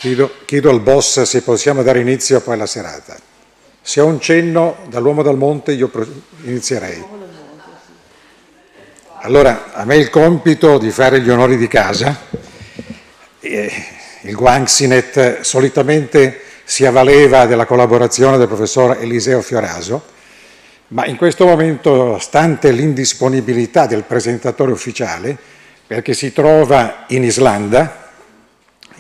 Chiedo al boss se possiamo dare inizio poi alla serata. Se ho un cenno dall'uomo dal monte io inizierei. Allora, a me il compito di fare gli onori di casa. Il Guanxinet solitamente si avvaleva della collaborazione del professor Eliseo Fioraso, ma in questo momento, stante l'indisponibilità del presentatore ufficiale, perché si trova in Islanda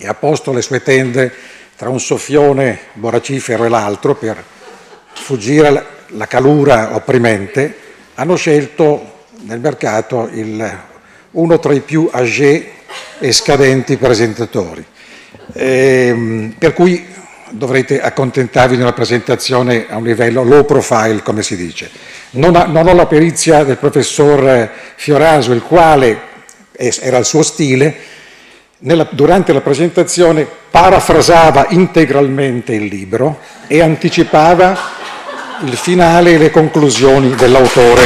e ha posto le sue tende tra un soffione borracifero e l'altro per fuggire la calura opprimente, hanno scelto nel mercato uno tra i più âgés e scadenti presentatori. Per cui dovrete accontentarvi di una presentazione a un livello low profile, come si dice. Non ho la perizia del professor Fioraso, il quale era il suo stile. Durante la presentazione parafrasava integralmente il libro e anticipava il finale e le conclusioni dell'autore.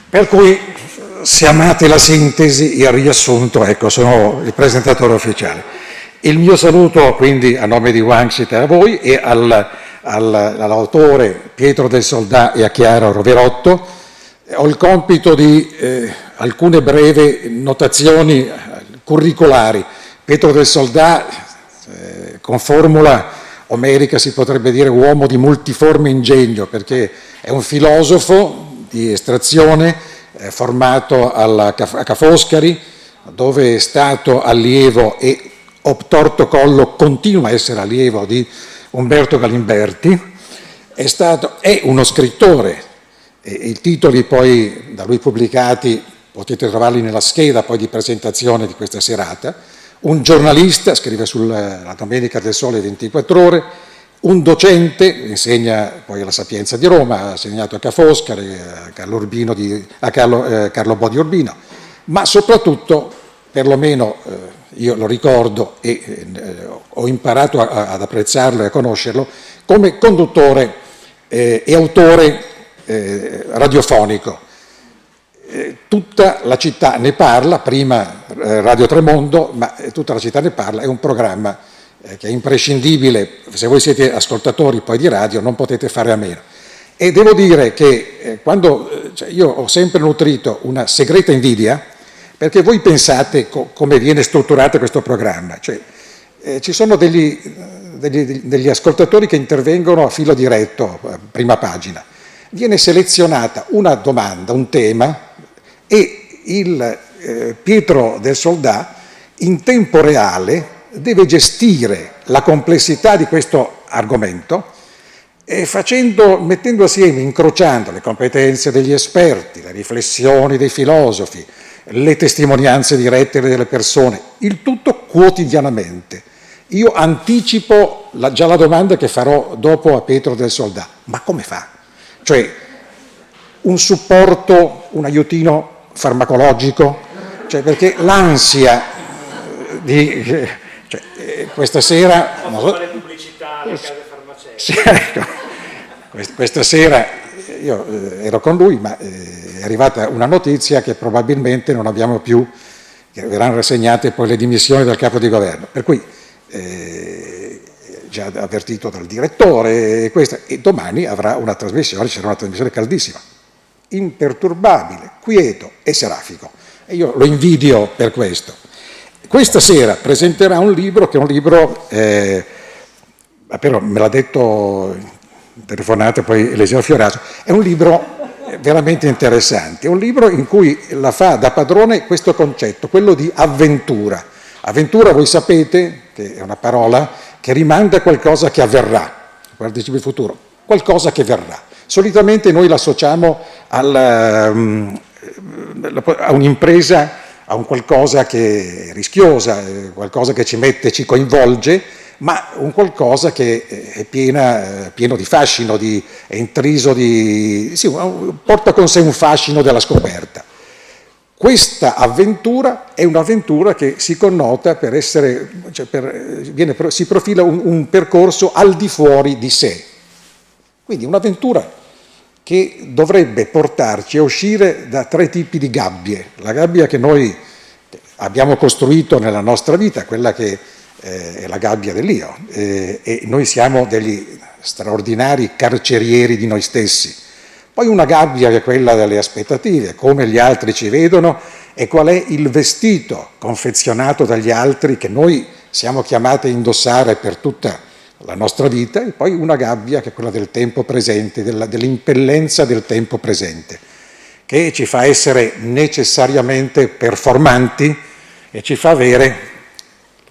Per cui, se amate la sintesi, il riassunto, ecco, sono il presentatore ufficiale. Il mio saluto quindi a nome di Guanxit a voi e all'autore Pietro del Soldà e a Chiara Roverotto. Ho il compito di alcune brevi notazioni curricolari. Pietro del Soldà, con formula omerica si potrebbe dire uomo di multiforme ingegno, perché è un filosofo di estrazione formato a Ca' Foscari, dove è stato allievo e obtorto collo continua a essere allievo di Umberto Galimberti, è uno scrittore. I titoli poi da lui pubblicati potete trovarli nella scheda poi di presentazione di questa serata. Un giornalista, scrive sulla Domenica del Sole 24 Ore, un docente, insegna poi alla Sapienza di Roma, ha insegnato a Ca' Foscari, a Carlo Bo di Urbino, ma soprattutto, perlomeno io lo ricordo e ho imparato ad apprezzarlo e a conoscerlo, come conduttore e autore radiofonico. Tutta la città ne parla, prima Radio Tremondo, ma tutta la città ne parla, è un programma che è imprescindibile, se voi siete ascoltatori poi di radio non potete fare a meno. E devo dire che io ho sempre nutrito una segreta invidia, perché voi pensate come viene strutturato questo programma, cioè ci sono degli ascoltatori che intervengono a filo diretto, prima pagina. Viene selezionata una domanda, un tema, e il Pietro del Soldà in tempo reale deve gestire la complessità di questo argomento mettendo assieme, incrociando le competenze degli esperti, le riflessioni dei filosofi, le testimonianze dirette delle persone, il tutto quotidianamente. Io anticipo già la domanda che farò dopo a Pietro del Soldà: ma come fa? Cioè, un supporto, un aiutino farmacologico? Cioè, perché l'ansia di... questa sera... Non so fare pubblicità alle case farmaceutiche. Sì, ecco, questa sera io ero con lui, ma è arrivata una notizia che probabilmente non abbiamo più, che verranno rassegnate poi le dimissioni del capo di governo. Per cui... già avvertito dal direttore, e domani sarà una trasmissione caldissima, imperturbabile, quieto e serafico. E io lo invidio per questo. Questa sera presenterà un libro che è un libro, però me l'ha detto in telefonata poi Eliseo Fioraso, è un libro veramente interessante, è un libro in cui la fa da padrone questo concetto, quello di avventura. Avventura, voi sapete, che è una parola che rimanda a qualcosa che avverrà, partecipe futuro, qualcosa che verrà. Solitamente noi l'associamo a un'impresa, a un qualcosa che è rischiosa, qualcosa che ci coinvolge, ma un qualcosa che è pieno di fascino, è intriso porta con sé un fascino della scoperta. Questa avventura è un'avventura che si connota per essere, si profila un percorso al di fuori di sé. Quindi un'avventura che dovrebbe portarci a uscire da 3 tipi di gabbie. La gabbia che abbiamo costruito nella nostra vita, quella che è la gabbia dell'io, e noi siamo degli straordinari carcerieri di noi stessi. Poi una gabbia che è quella delle aspettative, come gli altri ci vedono e qual è il vestito confezionato dagli altri che noi siamo chiamati a indossare per tutta la nostra vita, e poi una gabbia che è quella del tempo presente, dell'impellenza del tempo presente, che ci fa essere necessariamente performanti e ci fa avere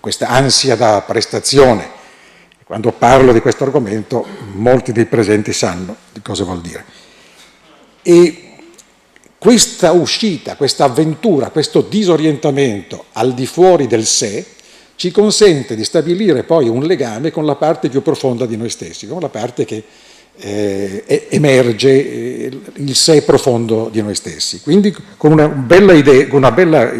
questa ansia da prestazione. Quando parlo di questo argomento, molti dei presenti sanno di cosa vuol dire. E questa uscita, questa avventura, questo disorientamento al di fuori del sé ci consente di stabilire poi un legame con la parte più profonda di noi stessi, con la parte che emerge, il sé profondo di noi stessi. Quindi con una bella idea, con una bella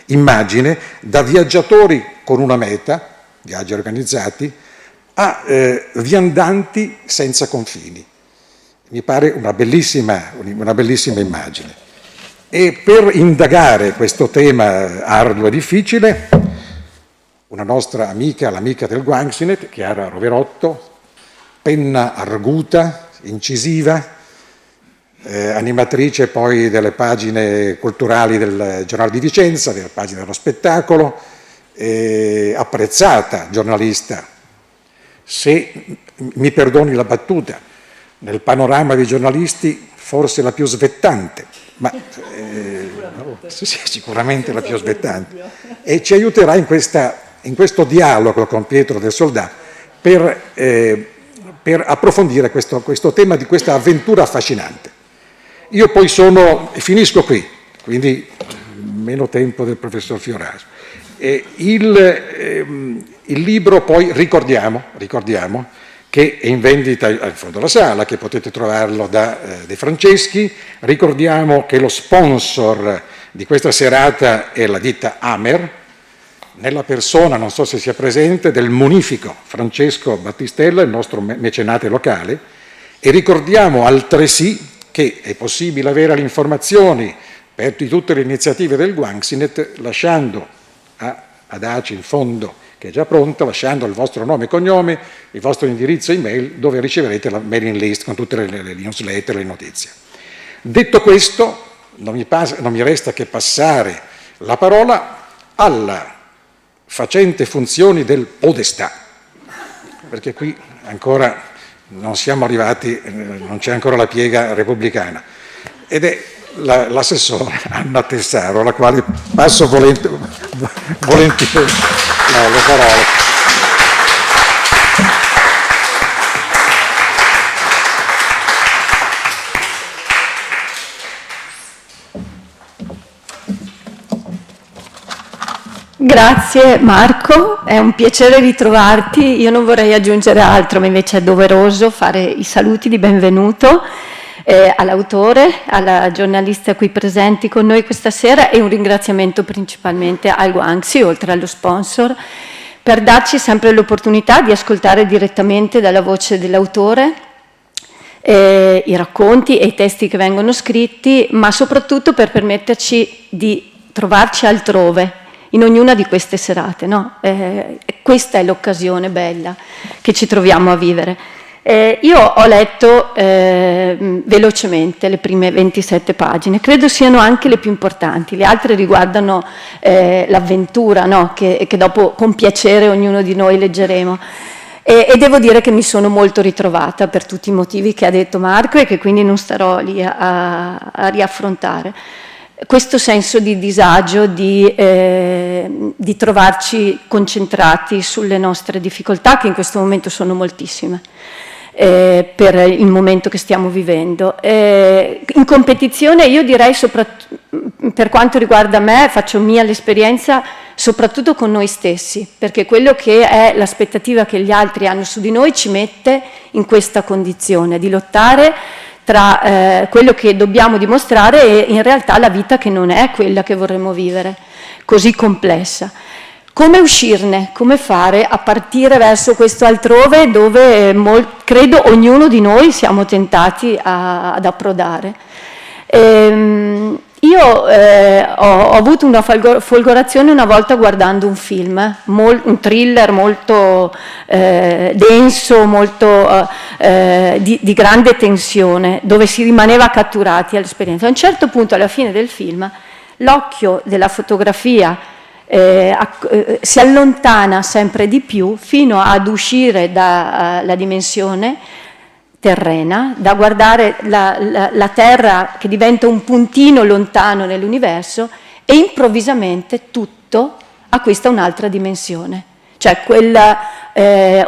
immagine da viaggiatori con una meta, viaggi organizzati, a viandanti senza confini. Mi pare una bellissima immagine. E per indagare questo tema arduo e difficile, una nostra amica, l'amica del Guanxinet, Chiara Roverotto, penna arguta, incisiva, animatrice poi delle pagine culturali del Giornale di Vicenza, delle pagine dello spettacolo, apprezzata giornalista. Se mi perdoni la battuta, nel panorama dei giornalisti forse la più svettante, ma sicuramente la più svettante, e ci aiuterà in questo dialogo con Pietro del Soldà per approfondire questo tema di questa avventura affascinante. Io poi finisco qui, quindi meno tempo del professor Fioraso. Il libro poi ricordiamo che è in vendita al fondo della sala, che potete trovarlo da De Franceschi. Ricordiamo che lo sponsor di questa serata è la ditta Amer, nella persona, non so se sia presente, del munifico Francesco Battistella, il nostro mecenate locale, e ricordiamo altresì che è possibile avere le informazioni per tutte le iniziative del Guanxinet lasciando ad ACI in fondo, che è già pronta, lasciando il vostro nome e cognome, il vostro indirizzo email, dove riceverete la mailing list con tutte le newsletter e le notizie. Detto questo, non mi resta che passare la parola alla facente funzioni del podestà, perché qui ancora non siamo arrivati, non c'è ancora la piega repubblicana, ed è l'assessore Anna Tessaro, alla quale passo volentieri le parole. Grazie Marco, è un piacere ritrovarti. Io non vorrei aggiungere altro, ma invece è doveroso fare i saluti di benvenuto all'autore, alla giornalista qui presenti con noi questa sera, e un ringraziamento principalmente al Guanxi, oltre allo sponsor, per darci sempre l'opportunità di ascoltare direttamente dalla voce dell'autore i racconti e i testi che vengono scritti, ma soprattutto per permetterci di trovarci altrove in ognuna di queste serate, no? Questa è l'occasione bella che ci troviamo a vivere. Io ho letto velocemente le prime 27 pagine, credo siano anche le più importanti, le altre riguardano l'avventura, no? che dopo con piacere ognuno di noi leggeremo. E devo dire che mi sono molto ritrovata per tutti i motivi che ha detto Marco e che quindi non starò lì a riaffrontare. Questo senso di disagio, di trovarci concentrati sulle nostre difficoltà, che in questo momento sono moltissime, per il momento che stiamo vivendo. In competizione io direi, per quanto riguarda me, faccio mia l'esperienza soprattutto con noi stessi, perché quello che è l'aspettativa che gli altri hanno su di noi ci mette in questa condizione di lottare tra quello che dobbiamo dimostrare e in realtà la vita che non è quella che vorremmo vivere, così complessa. Come uscirne? Come fare a partire verso questo altrove dove credo ognuno di noi siamo tentati ad approdare? Io ho avuto una folgorazione una volta guardando un film, un thriller molto denso, molto di grande tensione, dove si rimaneva catturati all'esperienza. A un certo punto, alla fine del film, l'occhio della fotografia si allontana sempre di più fino ad uscire dalla dimensione terrena, da guardare la Terra che diventa un puntino lontano nell'universo, e improvvisamente tutto acquista un'altra dimensione. Cioè quel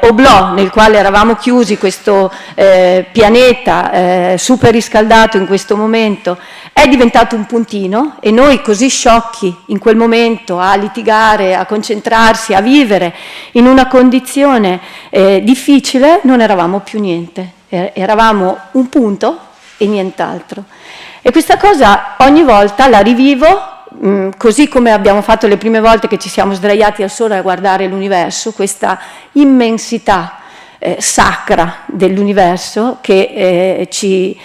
oblò nel quale eravamo chiusi, questo pianeta super riscaldato in questo momento, è diventato un puntino, e noi così sciocchi in quel momento a litigare, a concentrarsi, a vivere in una condizione difficile, non eravamo più niente. Eravamo un punto e nient'altro. E questa cosa ogni volta la rivivo, così come abbiamo fatto le prime volte che ci siamo sdraiati al sole a guardare l'universo, questa immensità sacra dell'universo che ci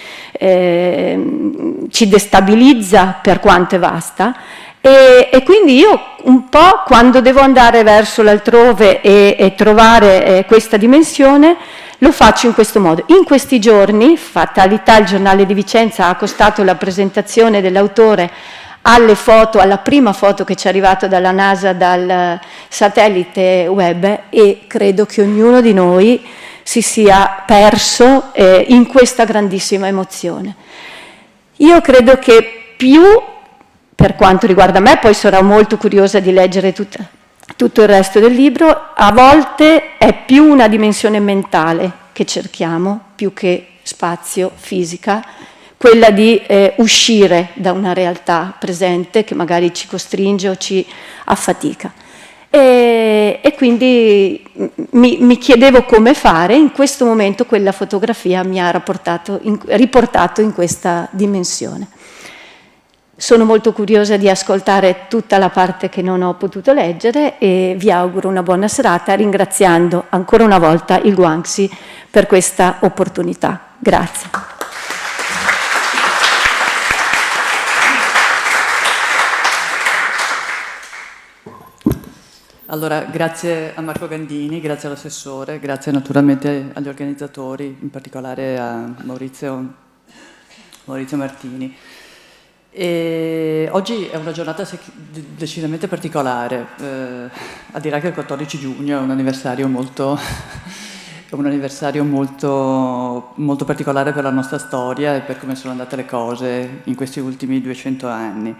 destabilizza per quanto è vasta. E quindi io un po', quando devo andare verso l'altrove e trovare questa dimensione, lo faccio in questo modo. In questi giorni, Fatalità, il giornale di Vicenza, ha accostato la presentazione dell'autore alle foto, alla prima foto che ci è arrivata dalla NASA, dal satellite web, e credo che ognuno di noi si sia perso in questa grandissima emozione. Io credo che più, per quanto riguarda me, poi sarò molto curiosa di leggere tutto il resto del libro, a volte è più una dimensione mentale che cerchiamo, più che spazio, fisica, quella di uscire da una realtà presente che magari ci costringe o ci affatica. E quindi mi chiedevo come fare. In questo momento quella fotografia mi ha riportato in questa dimensione. Sono molto curiosa di ascoltare tutta la parte che non ho potuto leggere, e vi auguro una buona serata, ringraziando ancora una volta il Guangxi per questa opportunità. Grazie. Allora, grazie a Marco Gandini, grazie all'assessore, grazie naturalmente agli organizzatori, in particolare a Maurizio Martini. E oggi è una giornata decisamente particolare, al di là che il 14 giugno è un anniversario molto molto particolare per la nostra storia e per come sono andate le cose in questi ultimi 200 anni.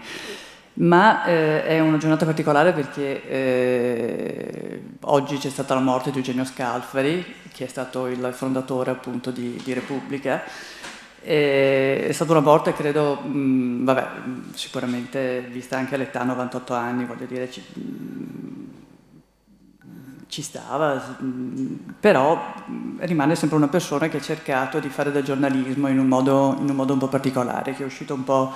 Ma è una giornata particolare perché oggi c'è stata la morte di Eugenio Scalfari, che è stato il fondatore appunto di Repubblica. È stata una morte, credo, sicuramente vista anche all'età, 98 anni, voglio dire, ci stava, però rimane sempre una persona che ha cercato di fare del giornalismo in un modo un po' particolare, che è uscito un po'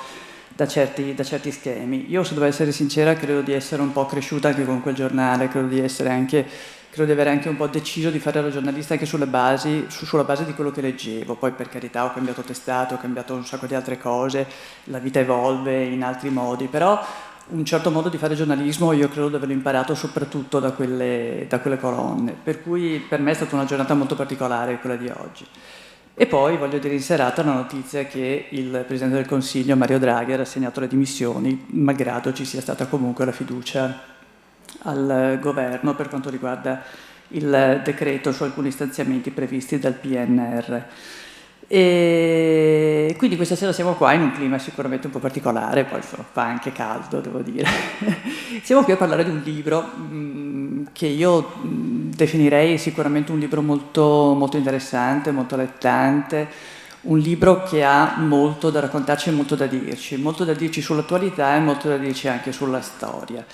da certi schemi. Io, se devo essere sincera, credo di essere un po' cresciuta anche con quel giornale, credo di avere anche un po' deciso di fare la giornalista anche sulla base di quello che leggevo. Poi, per carità, ho cambiato testato, ho cambiato un sacco di altre cose, la vita evolve in altri modi, però un certo modo di fare giornalismo io credo di averlo imparato soprattutto da quelle colonne, per cui per me è stata una giornata molto particolare quella di oggi. E poi voglio dire in serata la notizia che il Presidente del Consiglio, Mario Draghi, ha rassegnato le dimissioni, malgrado ci sia stata comunque la fiducia al governo per quanto riguarda il decreto su alcuni stanziamenti previsti dal PNR. E quindi questa sera siamo qua in un clima sicuramente un po' particolare, poi fa anche caldo, devo dire. Siamo qui a parlare di un libro che io definirei sicuramente un libro molto, molto interessante, molto allettante, un libro che ha molto da raccontarci e molto da dirci sull'attualità e molto da dirci anche sulla storia.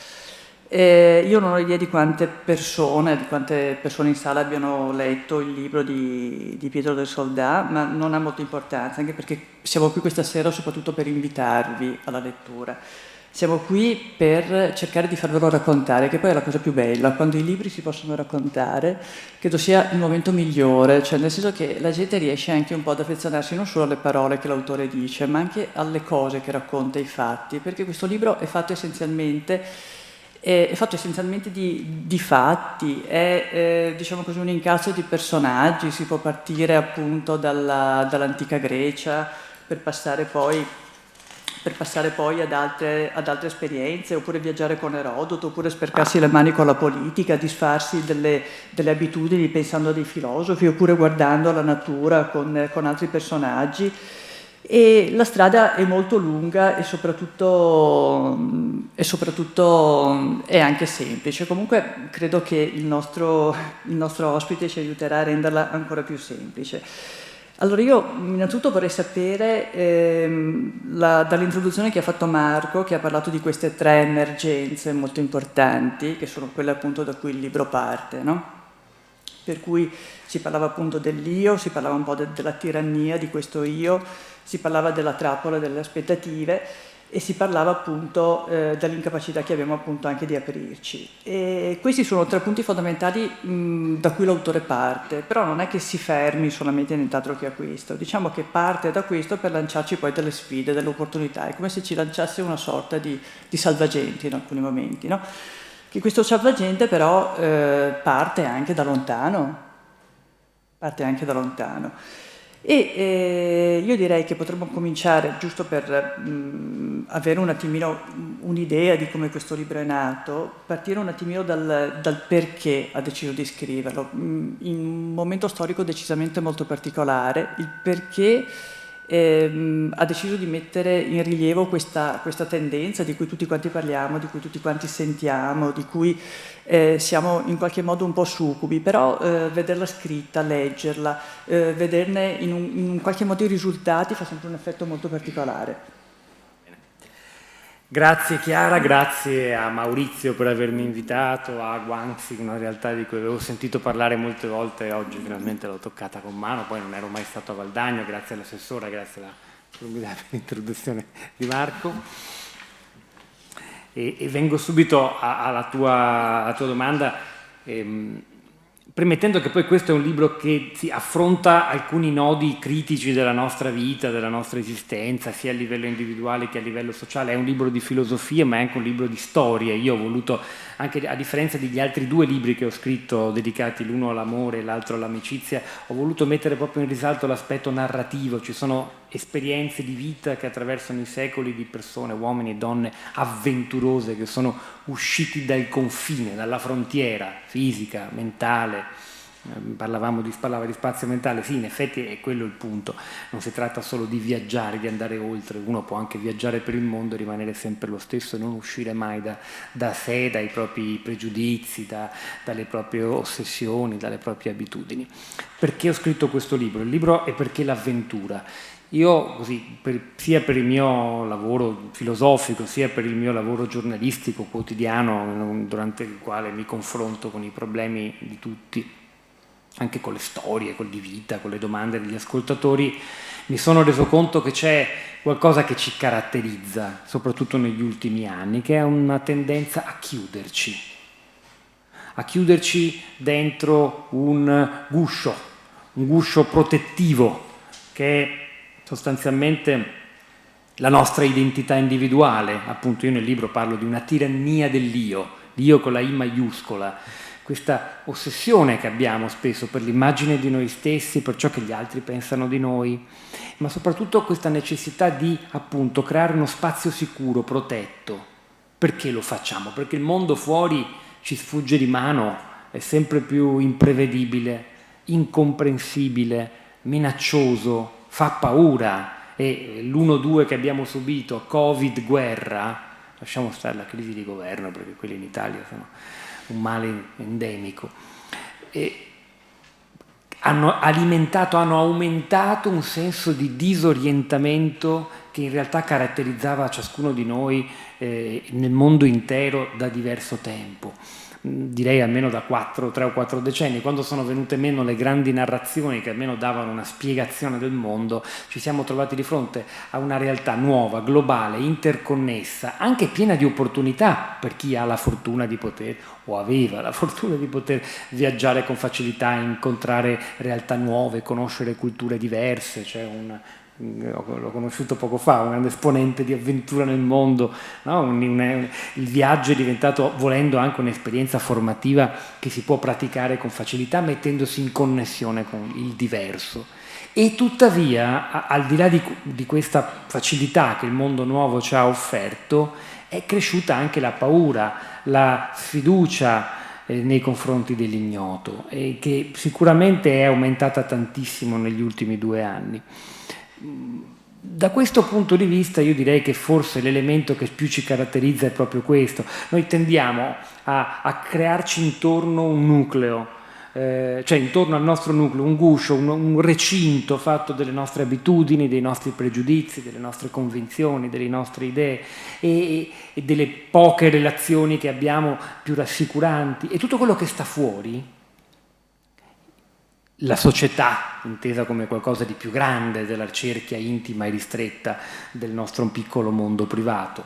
Io non ho idea di quante persone in sala abbiano letto il libro di Pietro del Soldà, ma non ha molta importanza, anche perché siamo qui questa sera soprattutto per invitarvi alla lettura. Siamo qui per cercare di farvelo raccontare, che poi è la cosa più bella, quando i libri si possono raccontare, credo sia il momento migliore, cioè nel senso che la gente riesce anche un po' ad affezionarsi non solo alle parole che l'autore dice, ma anche alle cose che racconta, i fatti, perché questo libro è fatto essenzialmente di fatti, è diciamo così un incasso di personaggi, si può partire appunto dall'antica Grecia per passare poi ad altre esperienze, oppure viaggiare con Erodoto, oppure sporcarsi le mani con la politica, disfarsi delle abitudini pensando a dei filosofi, oppure guardando la natura con altri personaggi. E la strada è molto lunga e soprattutto è anche semplice. Comunque credo che il nostro ospite ci aiuterà a renderla ancora più semplice. Allora io innanzitutto vorrei sapere dall'introduzione che ha fatto Marco, che ha parlato di queste 3 emergenze molto importanti, che sono quelle appunto da cui il libro parte, no? Per cui si parlava appunto dell'io, si parlava un po' della tirannia di questo io, si parlava della trappola delle aspettative e si parlava appunto dell'incapacità che abbiamo appunto anche di aprirci. E questi sono 3 punti fondamentali da cui l'autore parte, però non è che si fermi solamente nient'altro che a questo, diciamo che parte da questo per lanciarci poi delle sfide, delle opportunità, è come se ci lanciasse una sorta di salvagente in alcuni momenti, no? Che questo salvagente però parte anche da lontano. E io direi che potremmo cominciare, giusto per avere un attimino un'idea di come questo libro è nato, partire un attimino dal perché ha deciso di scriverlo, in un momento storico decisamente molto particolare, il perché ha deciso di mettere in rilievo questa tendenza di cui tutti quanti parliamo, di cui tutti quanti sentiamo, di cui siamo in qualche modo un po' succubi, però vederla scritta, leggerla, vederne in un qualche modo i risultati fa sempre un effetto molto particolare. Grazie Chiara, grazie a Maurizio per avermi invitato, a Guangxi, una realtà di cui avevo sentito parlare molte volte, oggi finalmente l'ho toccata con mano, poi non ero mai stato a Valdagno, grazie all'assessora, grazie alla formidabile introduzione di Marco. E vengo subito alla tua domanda, premettendo che poi questo è un libro che si affronta alcuni nodi critici della nostra vita, della nostra esistenza, sia a livello individuale che a livello sociale. È un libro di filosofia, ma è anche un libro di storie. Io ho voluto, anche a differenza degli altri 2 libri che ho scritto, dedicati l'uno all'amore e l'altro all'amicizia, ho voluto mettere proprio in risalto l'aspetto narrativo. Ci sono esperienze di vita che attraversano i secoli di persone, uomini e donne avventurose che sono usciti dal confine, dalla frontiera fisica, mentale. Parlava di spazio mentale, sì, in effetti è quello il punto. Non si tratta solo di viaggiare, di andare oltre, uno può anche viaggiare per il mondo e rimanere sempre lo stesso e non uscire mai da sé, dai propri pregiudizi, dalle proprie ossessioni, dalle proprie abitudini. Perché ho scritto questo libro? Il libro è perché l'avventura. Io, così, sia per il mio lavoro filosofico, sia per il mio lavoro giornalistico quotidiano, durante il quale mi confronto con i problemi di tutti, anche con le storie, con di vita, con le domande degli ascoltatori, mi sono reso conto che c'è qualcosa che ci caratterizza, soprattutto negli ultimi anni, che è una tendenza a chiuderci dentro un guscio protettivo, che è sostanzialmente la nostra identità individuale. Appunto io nel libro parlo di una tirannia dell'io, l'io con la I maiuscola, questa ossessione che abbiamo spesso per l'immagine di noi stessi, per ciò che gli altri pensano di noi, ma soprattutto questa necessità di appunto creare uno spazio sicuro, protetto. Perché lo facciamo? Perché il mondo fuori ci sfugge di mano, è sempre più imprevedibile, incomprensibile, minaccioso, fa paura, e l'1-2 che abbiamo subito, Covid, guerra, lasciamo stare la crisi di governo perché quelli in Italia sono un male endemico, e hanno aumentato un senso di disorientamento che in realtà caratterizzava ciascuno di noi nel mondo intero da diverso tempo. direi almeno da 3 o 4 decenni, quando sono venute meno le grandi narrazioni che almeno davano una spiegazione del mondo, ci siamo trovati di fronte a una realtà nuova, globale, interconnessa, anche piena di opportunità per chi ha la fortuna di poter, o aveva la fortuna di poter viaggiare con facilità, incontrare realtà nuove, conoscere culture diverse. C'è l'ho conosciuto poco fa, un grande esponente di avventura nel mondo, no? Il viaggio è diventato, volendo, anche un'esperienza formativa che si può praticare con facilità mettendosi in connessione con il diverso. E tuttavia, al di là di questa facilità che il mondo nuovo ci ha offerto, è cresciuta anche la paura, la sfiducia nei confronti dell'ignoto, e che sicuramente è aumentata tantissimo negli ultimi 2 anni. Da questo punto di vista io direi che forse l'elemento che più ci caratterizza è proprio questo. Noi tendiamo a crearci intorno un nucleo, cioè intorno al nostro nucleo, un guscio, un recinto fatto delle nostre abitudini, dei nostri pregiudizi, delle nostre convinzioni, delle nostre idee e delle poche relazioni che abbiamo più rassicuranti, e tutto quello che sta fuori, la società intesa come qualcosa di più grande della cerchia intima e ristretta del nostro piccolo mondo privato,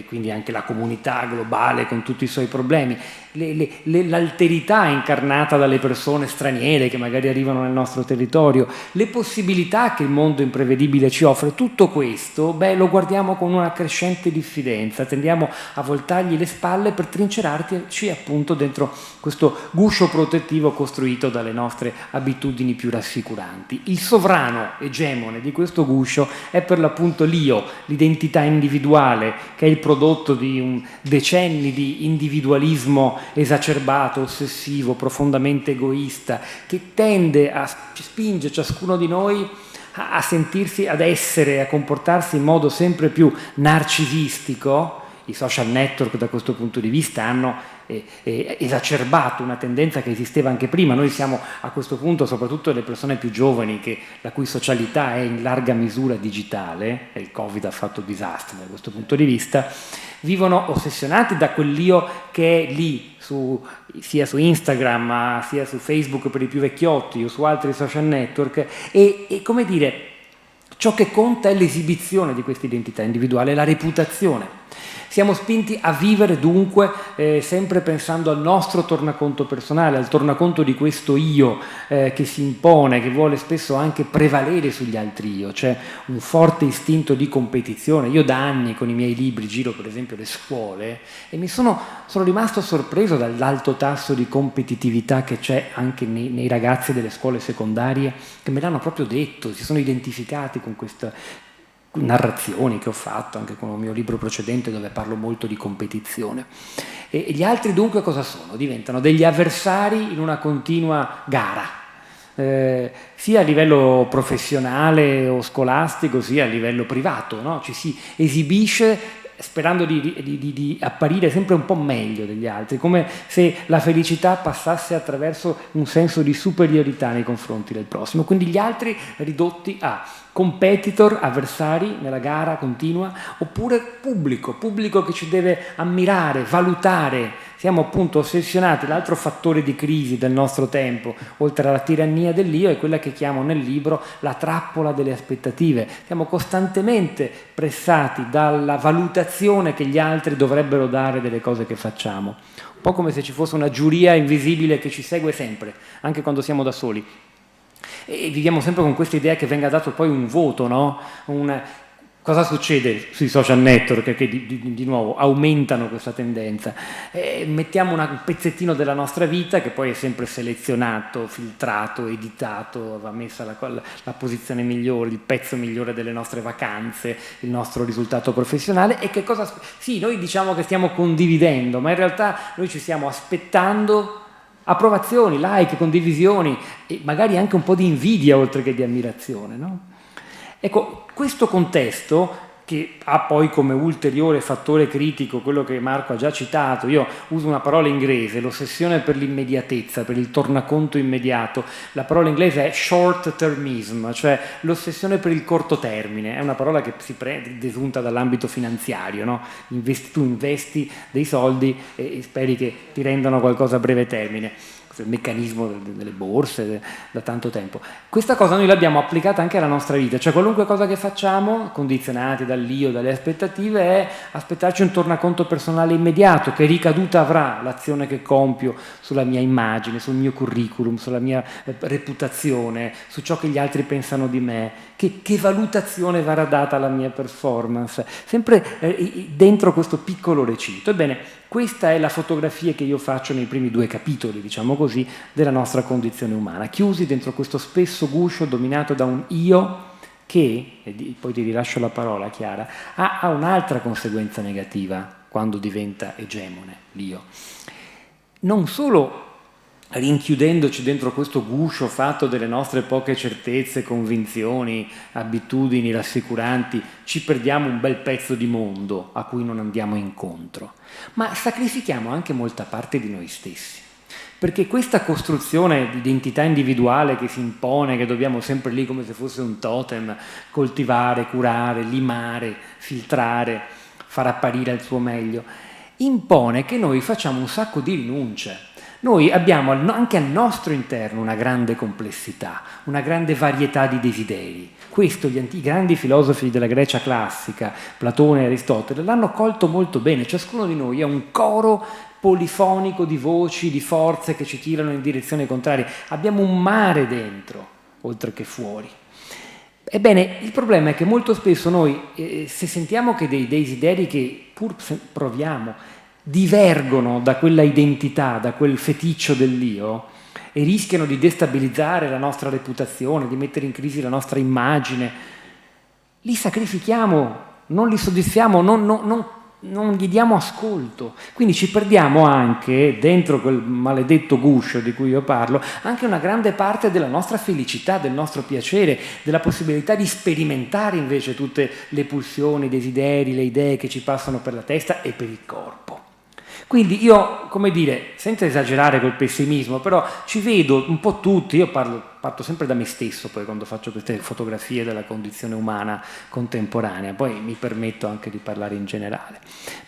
quindi anche la comunità globale con tutti i suoi problemi, l'alterità incarnata dalle persone straniere che magari arrivano nel nostro territorio, le possibilità che il mondo imprevedibile ci offre, tutto questo lo guardiamo con una crescente diffidenza, tendiamo a voltargli le spalle per trincerarci appunto dentro questo guscio protettivo costruito dalle nostre abitudini più rassicuranti. Il sovrano egemone di questo guscio è per l'appunto l'io, l'identità individuale, che è il prodotto di decenni di individualismo esacerbato, ossessivo, profondamente egoista, che tende a spinge ciascuno di noi a sentirsi, ad essere, a comportarsi in modo sempre più narcisistico. I social network da questo punto di vista hanno esacerbato una tendenza che esisteva anche prima. Noi siamo a questo punto, soprattutto le persone più giovani, la cui socialità è in larga misura digitale, e il Covid ha fatto disastro da questo punto di vista, vivono ossessionati da quell'io che è lì, sia su Instagram, sia su Facebook per i più vecchiotti o su altri social network, e come dire, ciò che conta è l'esibizione di questa identità individuale, la reputazione. Siamo spinti a vivere dunque sempre pensando al nostro tornaconto personale, al tornaconto di questo io che si impone, che vuole spesso anche prevalere sugli altri io. C'è un forte istinto di competizione. Io da anni con i miei libri giro per esempio le scuole e sono rimasto sorpreso dall'alto tasso di competitività che c'è anche nei ragazzi delle scuole secondarie, che me l'hanno proprio detto, si sono identificati con questa narrazioni che ho fatto anche con il mio libro precedente, dove parlo molto di competizione. E gli altri dunque cosa sono? Diventano degli avversari in una continua gara, sia a livello professionale o scolastico sia a livello privato, no? Ci si esibisce sperando di apparire sempre un po' meglio degli altri, come se la felicità passasse attraverso un senso di superiorità nei confronti del prossimo. Quindi gli altri ridotti a competitor, avversari nella gara continua, oppure pubblico che ci deve ammirare, valutare. Siamo appunto ossessionati. L'altro fattore di crisi del nostro tempo, oltre alla tirannia dell'io, è quella che chiamo nel libro la trappola delle aspettative. Siamo costantemente pressati dalla valutazione che gli altri dovrebbero dare delle cose che facciamo. Un po' come se ci fosse una giuria invisibile che ci segue sempre, anche quando siamo da soli. E viviamo sempre con questa idea che venga dato poi un voto, no? Cosa succede sui social network che di nuovo aumentano questa tendenza? Mettiamo un pezzettino della nostra vita che poi è sempre selezionato, filtrato, editato, va messa la posizione migliore, il pezzo migliore delle nostre vacanze, il nostro risultato professionale, e che cosa? Sì, noi diciamo che stiamo condividendo, ma in realtà noi ci stiamo aspettando approvazioni, like, condivisioni e magari anche un po' di invidia oltre che di ammirazione, no? Ecco, questo contesto che ha poi come ulteriore fattore critico quello che Marco ha già citato. Io uso una parola inglese, l'ossessione per l'immediatezza, per il tornaconto immediato. La parola inglese è short termism, cioè l'ossessione per il corto termine. È una parola che si desunta dall'ambito finanziario, no? Tu investi dei soldi e speri che ti rendano qualcosa a breve termine. Il meccanismo delle borse da tanto tempo. Questa cosa noi l'abbiamo applicata anche alla nostra vita, cioè qualunque cosa che facciamo, condizionati dall'io, dalle aspettative, è aspettarci un tornaconto personale immediato. Che ricaduta avrà l'azione che compio sulla mia immagine, sul mio curriculum, sulla mia reputazione, su ciò che gli altri pensano di me, che valutazione verrà data alla mia performance, sempre dentro questo piccolo recinto. Ebbene, questa è la fotografia che io faccio nei primi 2 capitoli, diciamo così, della nostra condizione umana, chiusi dentro questo spesso guscio dominato da un io che, e poi ti rilascio la parola Chiara, ha un'altra conseguenza negativa quando diventa egemone l'io. Non solo rinchiudendoci dentro questo guscio fatto delle nostre poche certezze, convinzioni, abitudini rassicuranti, ci perdiamo un bel pezzo di mondo a cui non andiamo incontro, ma sacrifichiamo anche molta parte di noi stessi. Perché questa costruzione di identità individuale che si impone, che dobbiamo sempre lì come se fosse un totem, coltivare, curare, limare, filtrare, far apparire al suo meglio, impone che noi facciamo un sacco di rinunce. Noi abbiamo anche al nostro interno una grande complessità, una grande varietà di desideri. Questo i grandi filosofi della Grecia classica, Platone e Aristotele, l'hanno colto molto bene. Ciascuno di noi è un coro polifonico di voci, di forze che ci tirano in direzioni contrarie. Abbiamo un mare dentro, oltre che fuori. Ebbene, il problema è che molto spesso noi, se sentiamo che dei desideri che pur proviamo divergono da quella identità, da quel feticcio dell'io e rischiano di destabilizzare la nostra reputazione, di mettere in crisi la nostra immagine, li sacrifichiamo, non li soddisfiamo, non gli diamo ascolto. Quindi ci perdiamo anche, dentro quel maledetto guscio di cui io parlo, anche una grande parte della nostra felicità, del nostro piacere, della possibilità di sperimentare invece tutte le pulsioni, i desideri, le idee che ci passano per la testa e per il corpo. Quindi io, come dire, senza esagerare col pessimismo, però ci vedo un po' tutti, io parto sempre da me stesso poi quando faccio queste fotografie della condizione umana contemporanea, poi mi permetto anche di parlare in generale.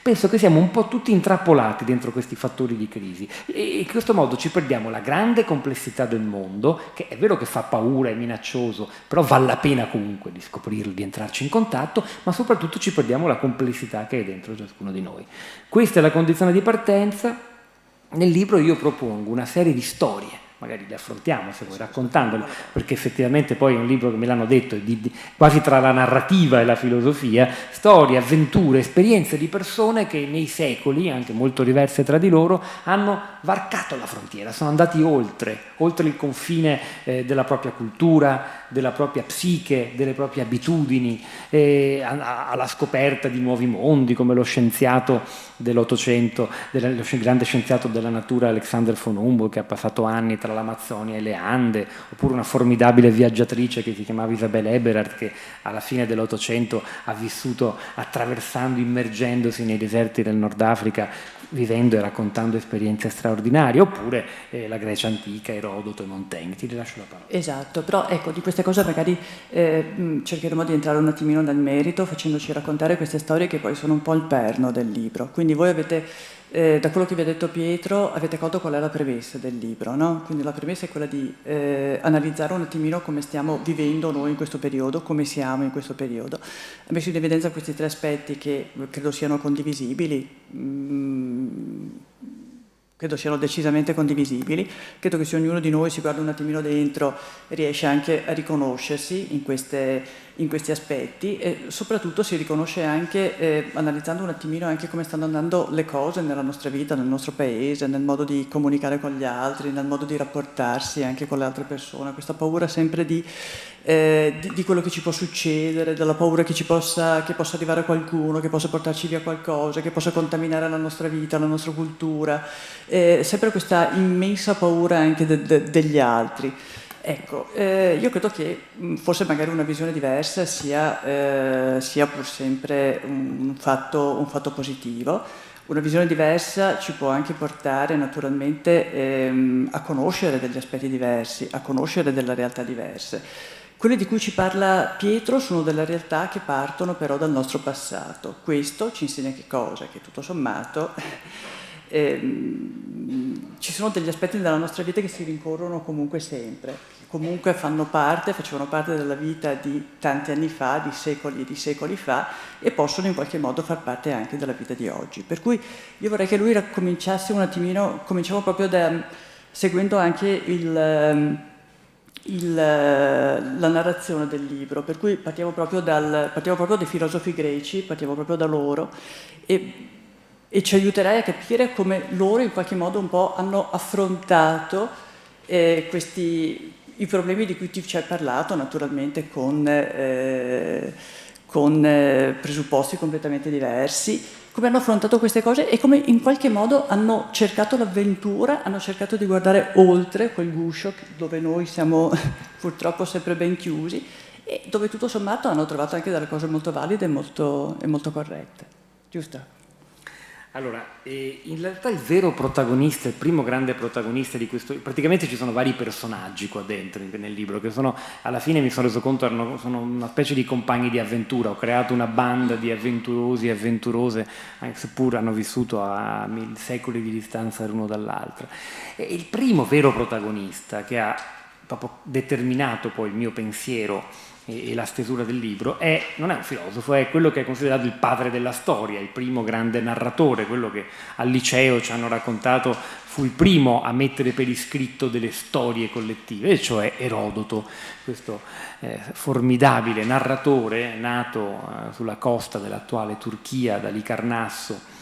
Penso che siamo un po' tutti intrappolati dentro questi fattori di crisi e in questo modo ci perdiamo la grande complessità del mondo, che è vero che fa paura, è minaccioso, però vale la pena comunque di scoprirlo, di entrarci in contatto, ma soprattutto ci perdiamo la complessità che è dentro ciascuno di noi. Questa è la condizione di partenza. Nel libro io propongo una serie di storie, magari le affrontiamo se vuoi raccontandole, perché effettivamente poi è un libro che me l'hanno detto, quasi tra la narrativa e la filosofia, storie, avventure, esperienze di persone che nei secoli, anche molto diverse tra di loro, hanno varcato la frontiera, sono andati oltre il confine della propria cultura, della propria psiche, delle proprie abitudini, alla scoperta di nuovi mondi, come lo scienziato dell'Ottocento, lo grande scienziato della natura Alexander von Humboldt, che ha passato anni tra l'Amazzonia e le Ande, oppure una formidabile viaggiatrice che si chiamava Isabelle Eberhard, che alla fine dell'Ottocento ha vissuto attraversando, immergendosi nei deserti del Nord Africa, vivendo e raccontando esperienze straordinarie, oppure la Grecia antica, Erodoto e Montaigne. Ti rilascio la parola. Esatto, però ecco, di queste cose magari cercheremo di entrare un attimino nel merito, facendoci raccontare queste storie che poi sono un po' il perno del libro. Quindi voi avete, da quello che vi ha detto Pietro, avete colto qual è la premessa del libro, no? Quindi la premessa è quella di analizzare un attimino come stiamo vivendo noi in questo periodo, come siamo in questo periodo. Ha messo in evidenza questi 3 aspetti che credo siano condivisibili, credo siano decisamente condivisibili. Credo che se ognuno di noi si guarda un attimino dentro riesce anche a riconoscersi in questi aspetti e soprattutto si riconosce anche analizzando un attimino anche come stanno andando le cose nella nostra vita, nel nostro paese, nel modo di comunicare con gli altri, nel modo di rapportarsi anche con le altre persone. Questa paura sempre di quello che ci può succedere, della paura che possa arrivare qualcuno, che possa portarci via qualcosa, che possa contaminare la nostra vita, la nostra cultura, sempre questa immensa paura anche degli altri. Ecco, io credo che forse magari una visione diversa sia pur sempre un fatto positivo. Una visione diversa ci può anche portare naturalmente a conoscere degli aspetti diversi, a conoscere delle realtà diverse. Quelle di cui ci parla Pietro sono delle realtà che partono però dal nostro passato. Questo ci insegna che cosa? Che tutto sommato ci sono degli aspetti della nostra vita che si rincorrono comunque sempre, che comunque facevano parte della vita di tanti anni fa, di secoli e di secoli fa, e possono in qualche modo far parte anche della vita di oggi. Per cui io vorrei che lui cominciasse un attimino, cominciamo proprio seguendo anche la narrazione del libro, per cui partiamo proprio dai filosofi greci, partiamo proprio da loro e ci aiuterai a capire come loro in qualche modo un po' hanno affrontato i problemi di cui ti ci hai parlato, naturalmente con presupposti completamente diversi, come hanno affrontato queste cose e come in qualche modo hanno cercato l'avventura, hanno cercato di guardare oltre quel guscio dove noi siamo purtroppo sempre ben chiusi e dove tutto sommato hanno trovato anche delle cose molto valide e molto corrette. Giusto? Allora, in realtà il vero protagonista, il primo grande protagonista di questo, praticamente ci sono vari personaggi qua dentro nel libro che sono, alla fine mi sono reso conto, sono una specie di compagni di avventura, ho creato una banda di avventurosi e avventurose, anche seppur hanno vissuto a secoli di distanza l'uno dall'altro. E il primo vero protagonista che ha proprio determinato poi il mio pensiero e la stesura del libro non è un filosofo, è quello che è considerato il padre della storia, il primo grande narratore, quello che al liceo ci hanno raccontato fu il primo a mettere per iscritto delle storie collettive, e cioè Erodoto, questo formidabile narratore nato sulla costa dell'attuale Turchia, da Licarnasso,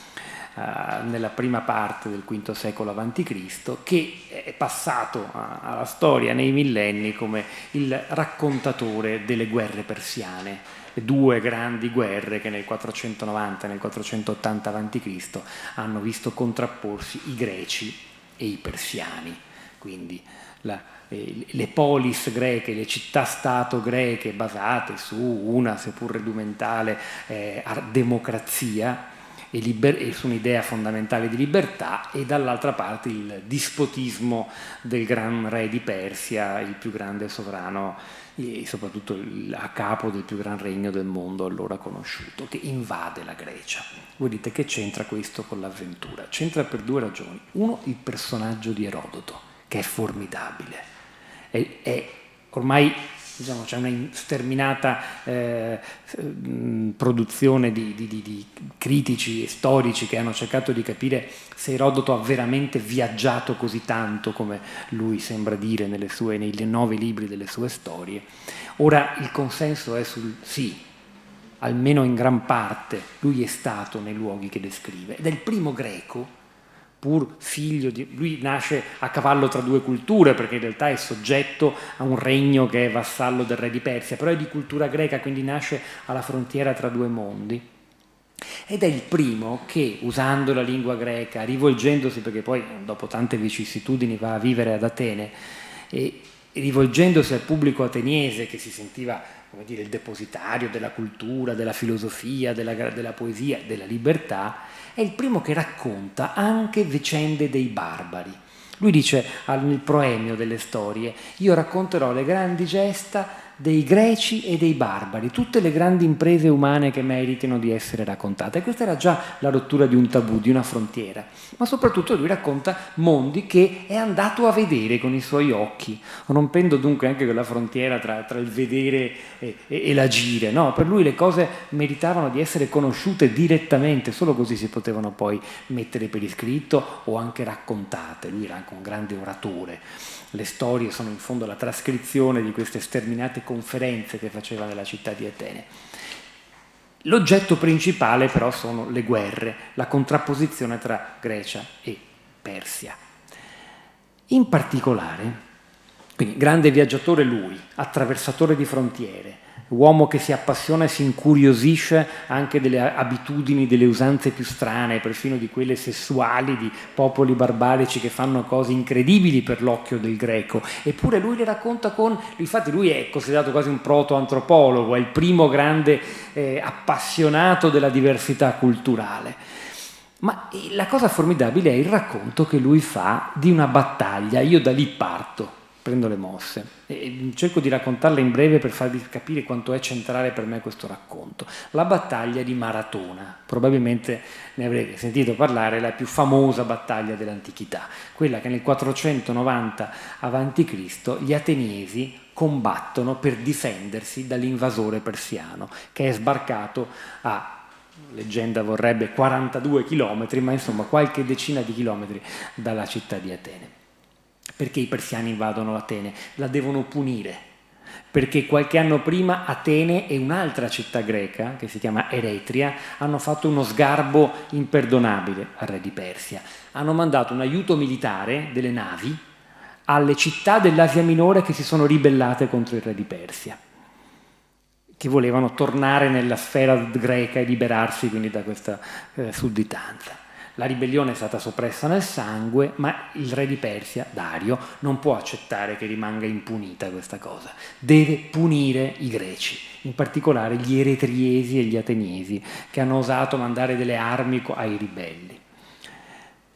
nella prima parte del V secolo a.C., che è passato alla storia nei millenni come il raccontatore delle guerre persiane, le due grandi guerre che nel 490 e nel 480 a.C. hanno visto contrapporsi i greci e i persiani, quindi le polis greche, le città-stato greche basate su una seppur rudimentale democrazia e su un'idea fondamentale di libertà, e dall'altra parte il dispotismo del gran re di Persia, il più grande sovrano e soprattutto a capo del più gran regno del mondo allora conosciuto, che invade la Grecia. Voi dite che c'entra questo con l'avventura? C'entra per due ragioni. Uno, il personaggio di Erodoto, che è formidabile, è ormai, diciamo, c'è una sterminata produzione di critici e storici che hanno cercato di capire se Erodoto ha veramente viaggiato così tanto come lui sembra dire nei 9 libri delle sue storie. Ora il consenso è sul sì, almeno in gran parte lui è stato nei luoghi che descrive, ed è il primo greco, pur figlio lui nasce a cavallo tra due culture, perché in realtà è soggetto a un regno che è vassallo del re di Persia, però è di cultura greca, quindi nasce alla frontiera tra due mondi, ed è il primo che, usando la lingua greca, rivolgendosi, perché poi dopo tante vicissitudini va a vivere ad Atene, e rivolgendosi al pubblico ateniese che si sentiva, come dire, il depositario della cultura, della filosofia, della poesia, della libertà, è il primo che racconta anche vicende dei barbari. Lui dice nel proemio delle storie: io racconterò le grandi gesta dei greci e dei barbari, tutte le grandi imprese umane che meritino di essere raccontate. E questa era già la rottura di un tabù, di una frontiera. Ma soprattutto lui racconta mondi che è andato a vedere con i suoi occhi, rompendo dunque anche quella frontiera tra il vedere e l'agire. No? Per lui le cose meritavano di essere conosciute direttamente, solo così si potevano poi mettere per iscritto o anche raccontate. Lui era anche un grande oratore. Le storie sono in fondo la trascrizione di queste sterminate conferenze che faceva nella città di Atene. L'oggetto principale però sono le guerre, la contrapposizione tra Grecia e Persia. In particolare, quindi grande viaggiatore lui, attraversatore di frontiere, uomo che si appassiona e si incuriosisce anche delle abitudini, delle usanze più strane, perfino di quelle sessuali di popoli barbarici che fanno cose incredibili per l'occhio del greco, eppure lui le racconta infatti lui è considerato quasi un proto-antropologo, è il primo grande appassionato della diversità culturale. Ma la cosa formidabile è il racconto che lui fa di una battaglia. Io da lì parto, prendo le mosse e cerco di raccontarla in breve per farvi capire quanto è centrale per me questo racconto. La battaglia di Maratona, probabilmente ne avrete sentito parlare, è la più famosa battaglia dell'antichità, quella che nel 490 a.C. gli ateniesi combattono per difendersi dall'invasore persiano, che è sbarcato a, leggenda vorrebbe, 42 chilometri, ma insomma qualche decina di chilometri dalla città di Atene. Perché i persiani invadono Atene? La devono punire, perché qualche anno prima Atene e un'altra città greca, che si chiama Eretria, hanno fatto uno sgarbo imperdonabile al re di Persia. Hanno mandato un aiuto militare, delle navi, alle città dell'Asia Minore che si sono ribellate contro il re di Persia, che volevano tornare nella sfera greca e liberarsi quindi da questa sudditanza. La ribellione è stata soppressa nel sangue, ma il re di Persia, Dario, non può accettare che rimanga impunita questa cosa. Deve punire i greci, in particolare gli eretriesi e gli ateniesi, che hanno osato mandare delle armi ai ribelli.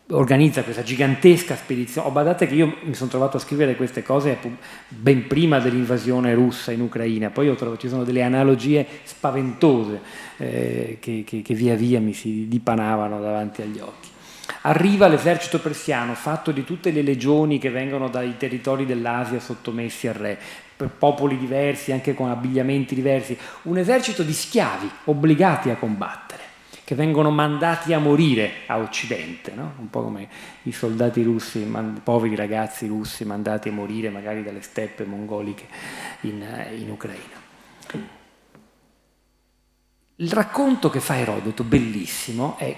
Organizza questa gigantesca spedizione. Badate che io mi sono trovato a scrivere queste cose ben prima dell'invasione russa in Ucraina, poi ci sono delle analogie spaventose che via via mi si dipanavano davanti agli occhi. Arriva l'esercito persiano fatto di tutte le legioni che vengono dai territori dell'Asia sottomessi al re, per popoli diversi, anche con abbigliamenti diversi, un esercito di schiavi obbligati a combattere, che vengono mandati a morire a Occidente, no? Un po' come i soldati russi, poveri ragazzi russi mandati a morire magari dalle steppe mongoliche in Ucraina. Il racconto che fa Erodoto, bellissimo, è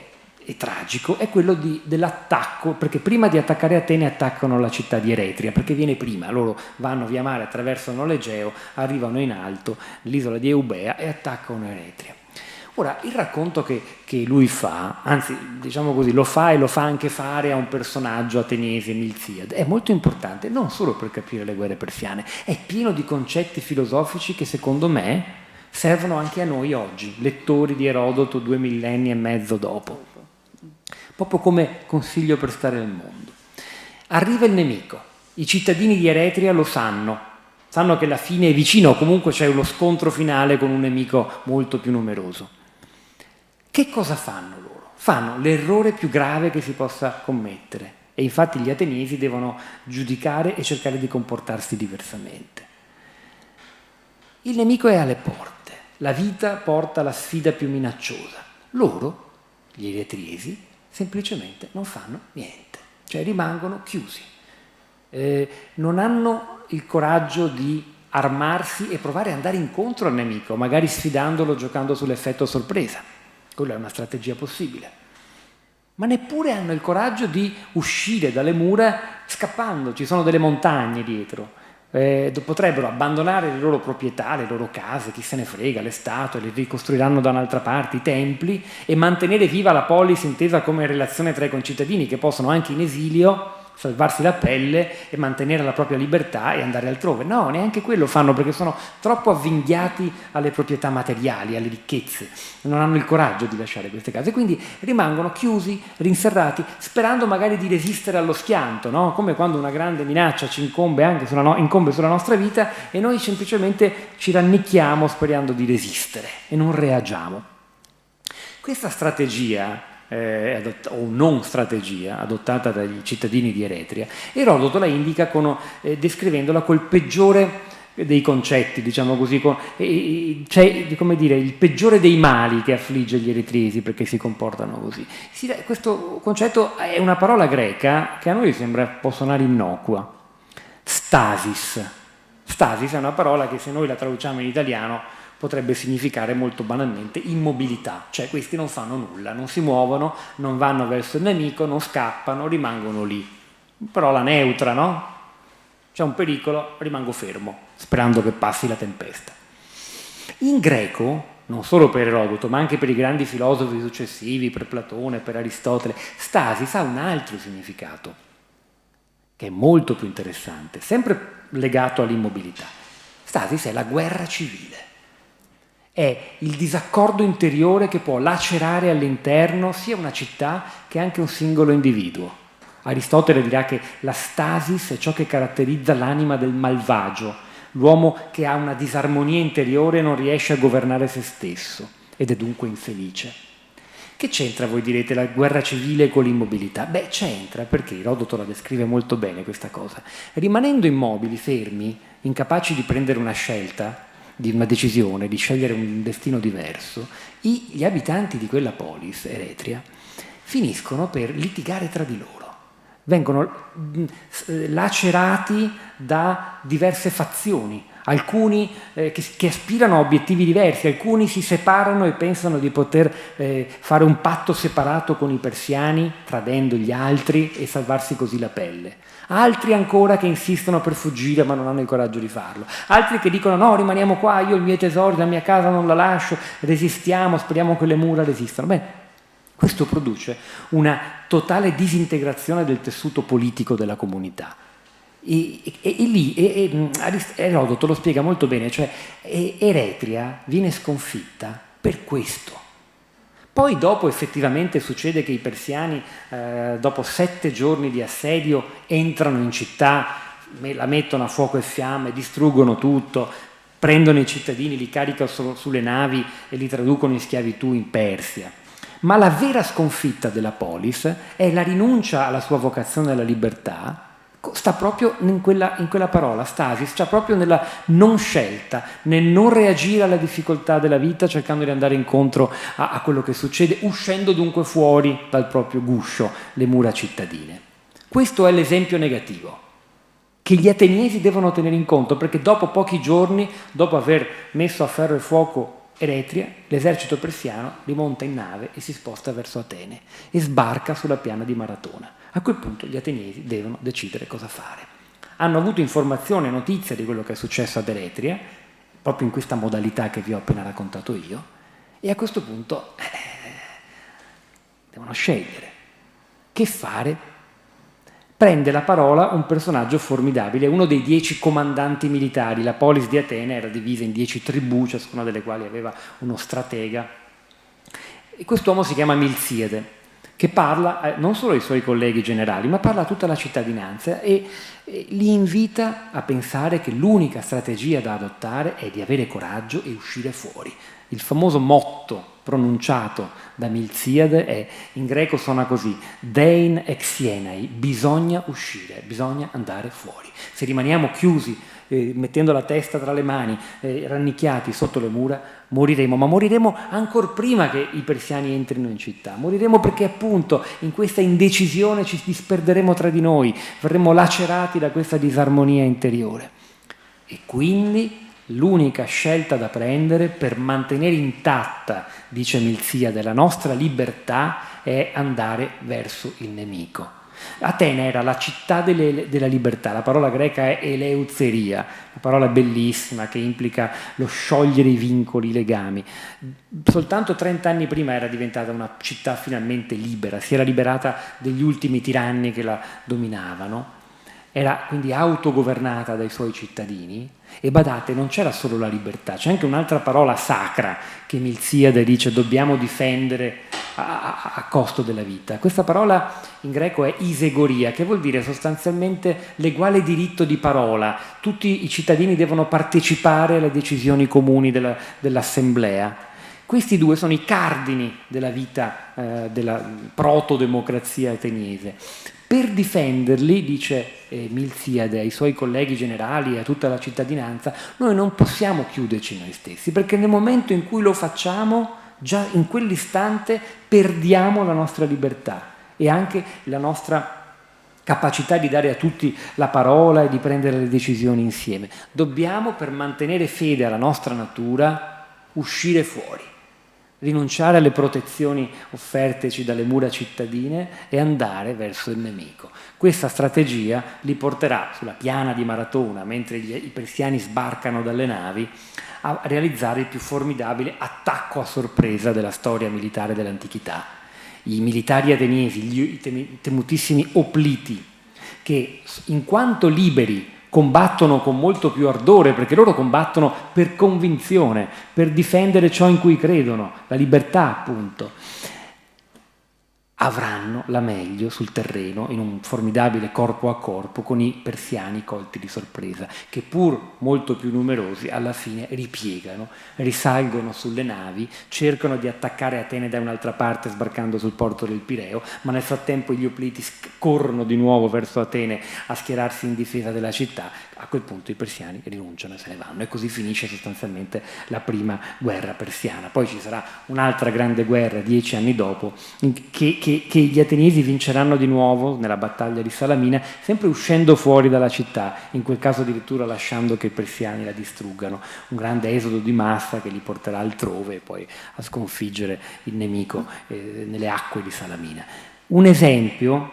tragico, è quello dell'attacco, perché prima di attaccare Atene attaccano la città di Eretria, perché viene prima, loro vanno via mare, attraversano l'Egeo, arrivano in alto, l'isola di Eubea e attaccano Eretria. Ora, il racconto che lui fa, anzi diciamo così, lo fa e lo fa anche fare a un personaggio ateniese, Milziade, è molto importante non solo per capire le guerre persiane, è pieno di concetti filosofici che secondo me servono anche a noi oggi, lettori di Erodoto 2 millenni e mezzo dopo, proprio come consiglio per stare nel mondo. Arriva il nemico, i cittadini di Eretria lo sanno che la fine è vicina o comunque c'è uno scontro finale con un nemico molto più numeroso. Che cosa fanno loro? Fanno l'errore più grave che si possa commettere e infatti gli ateniesi devono giudicare e cercare di comportarsi diversamente. Il nemico è alle porte, la vita porta la sfida più minacciosa. Loro, gli eretriesi, semplicemente non fanno niente, cioè rimangono chiusi. Non hanno il coraggio di armarsi e provare ad andare incontro al nemico, magari sfidandolo giocando sull'effetto sorpresa. Quella è una strategia possibile. Ma neppure hanno il coraggio di uscire dalle mura scappando, ci sono delle montagne dietro. Potrebbero abbandonare le loro proprietà, le loro case, chi se ne frega, le statue, le ricostruiranno da un'altra parte, i templi, e mantenere viva la polis intesa come relazione tra i concittadini che possono anche in esilio salvarsi la pelle e mantenere la propria libertà e andare altrove. No, neanche quello fanno perché sono troppo avvinghiati alle proprietà materiali, alle ricchezze, non hanno il coraggio di lasciare queste case, quindi rimangono chiusi, rinserrati, sperando magari di resistere allo schianto, no? Come quando una grande minaccia ci incombe anche incombe sulla nostra vita e noi semplicemente ci rannicchiamo sperando di resistere e non reagiamo. Questa strategia o non strategia adottata dai cittadini di Eretria, Erodoto la indica descrivendola col peggiore dei concetti, diciamo così, cioè come dire, il peggiore dei mali che affligge gli eretriesi perché si comportano così. Questo concetto è una parola greca che a noi sembra può suonare innocua. Stasis è una parola che se noi la traduciamo in italiano potrebbe significare molto banalmente immobilità, cioè questi non fanno nulla, non si muovono, non vanno verso il nemico, non scappano, rimangono lì. Parola neutra, no? C'è un pericolo, rimango fermo, sperando che passi la tempesta. In greco, non solo per Erodoto, ma anche per i grandi filosofi successivi, per Platone, per Aristotele, stasis ha un altro significato, che è molto più interessante, sempre legato all'immobilità. Stasis è la guerra civile, è il disaccordo interiore che può lacerare all'interno sia una città che anche un singolo individuo. Aristotele dirà che la stasis è ciò che caratterizza l'anima del malvagio, l'uomo che ha una disarmonia interiore e non riesce a governare se stesso ed è dunque infelice. Che c'entra, voi direte, la guerra civile con l'immobilità? Beh, c'entra, perché Erodoto la descrive molto bene questa cosa. Rimanendo immobili, fermi, incapaci di prendere una scelta, di una decisione, di scegliere un destino diverso, gli abitanti di quella polis, Eretria, finiscono per litigare tra di loro. Vengono lacerati da diverse fazioni, alcuni che aspirano a obiettivi diversi, alcuni si separano e pensano di poter fare un patto separato con i persiani, tradendo gli altri e salvarsi così la pelle. Altri ancora che insistono per fuggire ma non hanno il coraggio di farlo. Altri che dicono no, rimaniamo qua, io ho i miei tesori, la mia casa non la lascio, resistiamo, speriamo che le mura resistano. Bene, questo produce una totale disintegrazione del tessuto politico della comunità. E lì Erodoto lo spiega molto bene, cioè Eretria viene sconfitta per questo. Poi dopo effettivamente succede che i persiani dopo 7 giorni di assedio entrano in città, la mettono a fuoco e fiamme, distruggono tutto, prendono i cittadini, li caricano sulle navi e li traducono in schiavitù in Persia. Ma la vera sconfitta della polis è la rinuncia alla sua vocazione alla libertà, sta proprio in quella parola, stasis, cioè proprio nella non scelta, nel non reagire alla difficoltà della vita cercando di andare incontro a quello che succede, uscendo dunque fuori dal proprio guscio, le mura cittadine. Questo è l'esempio negativo che gli ateniesi devono tenere in conto, perché dopo pochi giorni, dopo aver messo a ferro e fuoco Eretria, l'esercito persiano rimonta in nave e si sposta verso Atene e sbarca sulla piana di Maratona. A quel punto gli ateniesi devono decidere cosa fare. Hanno avuto informazione e notizia di quello che è successo ad Eretria, proprio in questa modalità che vi ho appena raccontato io, e a questo punto devono scegliere che fare. Prende la parola un personaggio formidabile, uno dei 10 comandanti militari. La polis di Atene era divisa in 10 tribù, ciascuna delle quali aveva uno stratega. E quest'uomo si chiama Milziade, che parla non solo ai suoi colleghi generali, ma parla a tutta la cittadinanza e li invita a pensare che l'unica strategia da adottare è di avere coraggio e uscire fuori. Il famoso motto pronunciato da Milziade in greco suona così: Dein exienai, bisogna uscire, bisogna andare fuori. Se rimaniamo chiusi, mettendo la testa tra le mani, rannicchiati sotto le mura, moriremo, ma moriremo ancor prima che i persiani entrino in città. Moriremo perché appunto in questa indecisione ci disperderemo tra di noi, verremo lacerati da questa disarmonia interiore. E quindi l'unica scelta da prendere per mantenere intatta, dice Milziade, la nostra libertà è andare verso il nemico. Atene era la città della libertà, la parola greca è eleutheria, una parola bellissima che implica lo sciogliere i vincoli, i legami. Soltanto 30 anni prima era diventata una città finalmente libera, si era liberata degli ultimi tiranni che la dominavano, era quindi autogovernata dai suoi cittadini. E badate, non c'era solo la libertà, c'è anche un'altra parola sacra che Milziade dice dobbiamo difendere a costo della vita. Questa parola in greco è isegoria, che vuol dire sostanzialmente l'eguale diritto di parola. Tutti i cittadini devono partecipare alle decisioni comuni dell'assemblea. Questi due sono i cardini della vita della proto-democrazia ateniese. Per difenderli, dice Milziade ai suoi colleghi generali e a tutta la cittadinanza, noi non possiamo chiuderci noi stessi, perché nel momento in cui lo facciamo, già in quell'istante perdiamo la nostra libertà e anche la nostra capacità di dare a tutti la parola e di prendere le decisioni insieme. Dobbiamo, per mantenere fede alla nostra natura, uscire fuori. rinunciare alle protezioni offerteci dalle mura cittadine e andare verso il nemico. Questa strategia li porterà sulla piana di Maratona, mentre i persiani sbarcano dalle navi, a realizzare il più formidabile attacco a sorpresa della storia militare dell'antichità. I militari ateniesi, i temutissimi opliti, che in quanto liberi combattono con molto più ardore, perché loro combattono per convinzione, per difendere ciò in cui credono, la libertà appunto, avranno la meglio sul terreno in un formidabile corpo a corpo con i persiani colti di sorpresa, che pur molto più numerosi alla fine ripiegano, risalgono sulle navi, cercano di attaccare Atene da un'altra parte sbarcando sul porto del Pireo, ma nel frattempo gli opliti corrono di nuovo verso Atene a schierarsi in difesa della città. A quel punto i persiani rinunciano e se ne vanno, e così finisce sostanzialmente la prima guerra persiana. Poi ci sarà un'altra grande guerra 10 anni dopo che gli ateniesi vinceranno di nuovo nella battaglia di Salamina, sempre uscendo fuori dalla città, in quel caso addirittura lasciando che i persiani la distruggano, un grande esodo di massa che li porterà altrove e poi a sconfiggere il nemico nelle acque di Salamina. Un esempio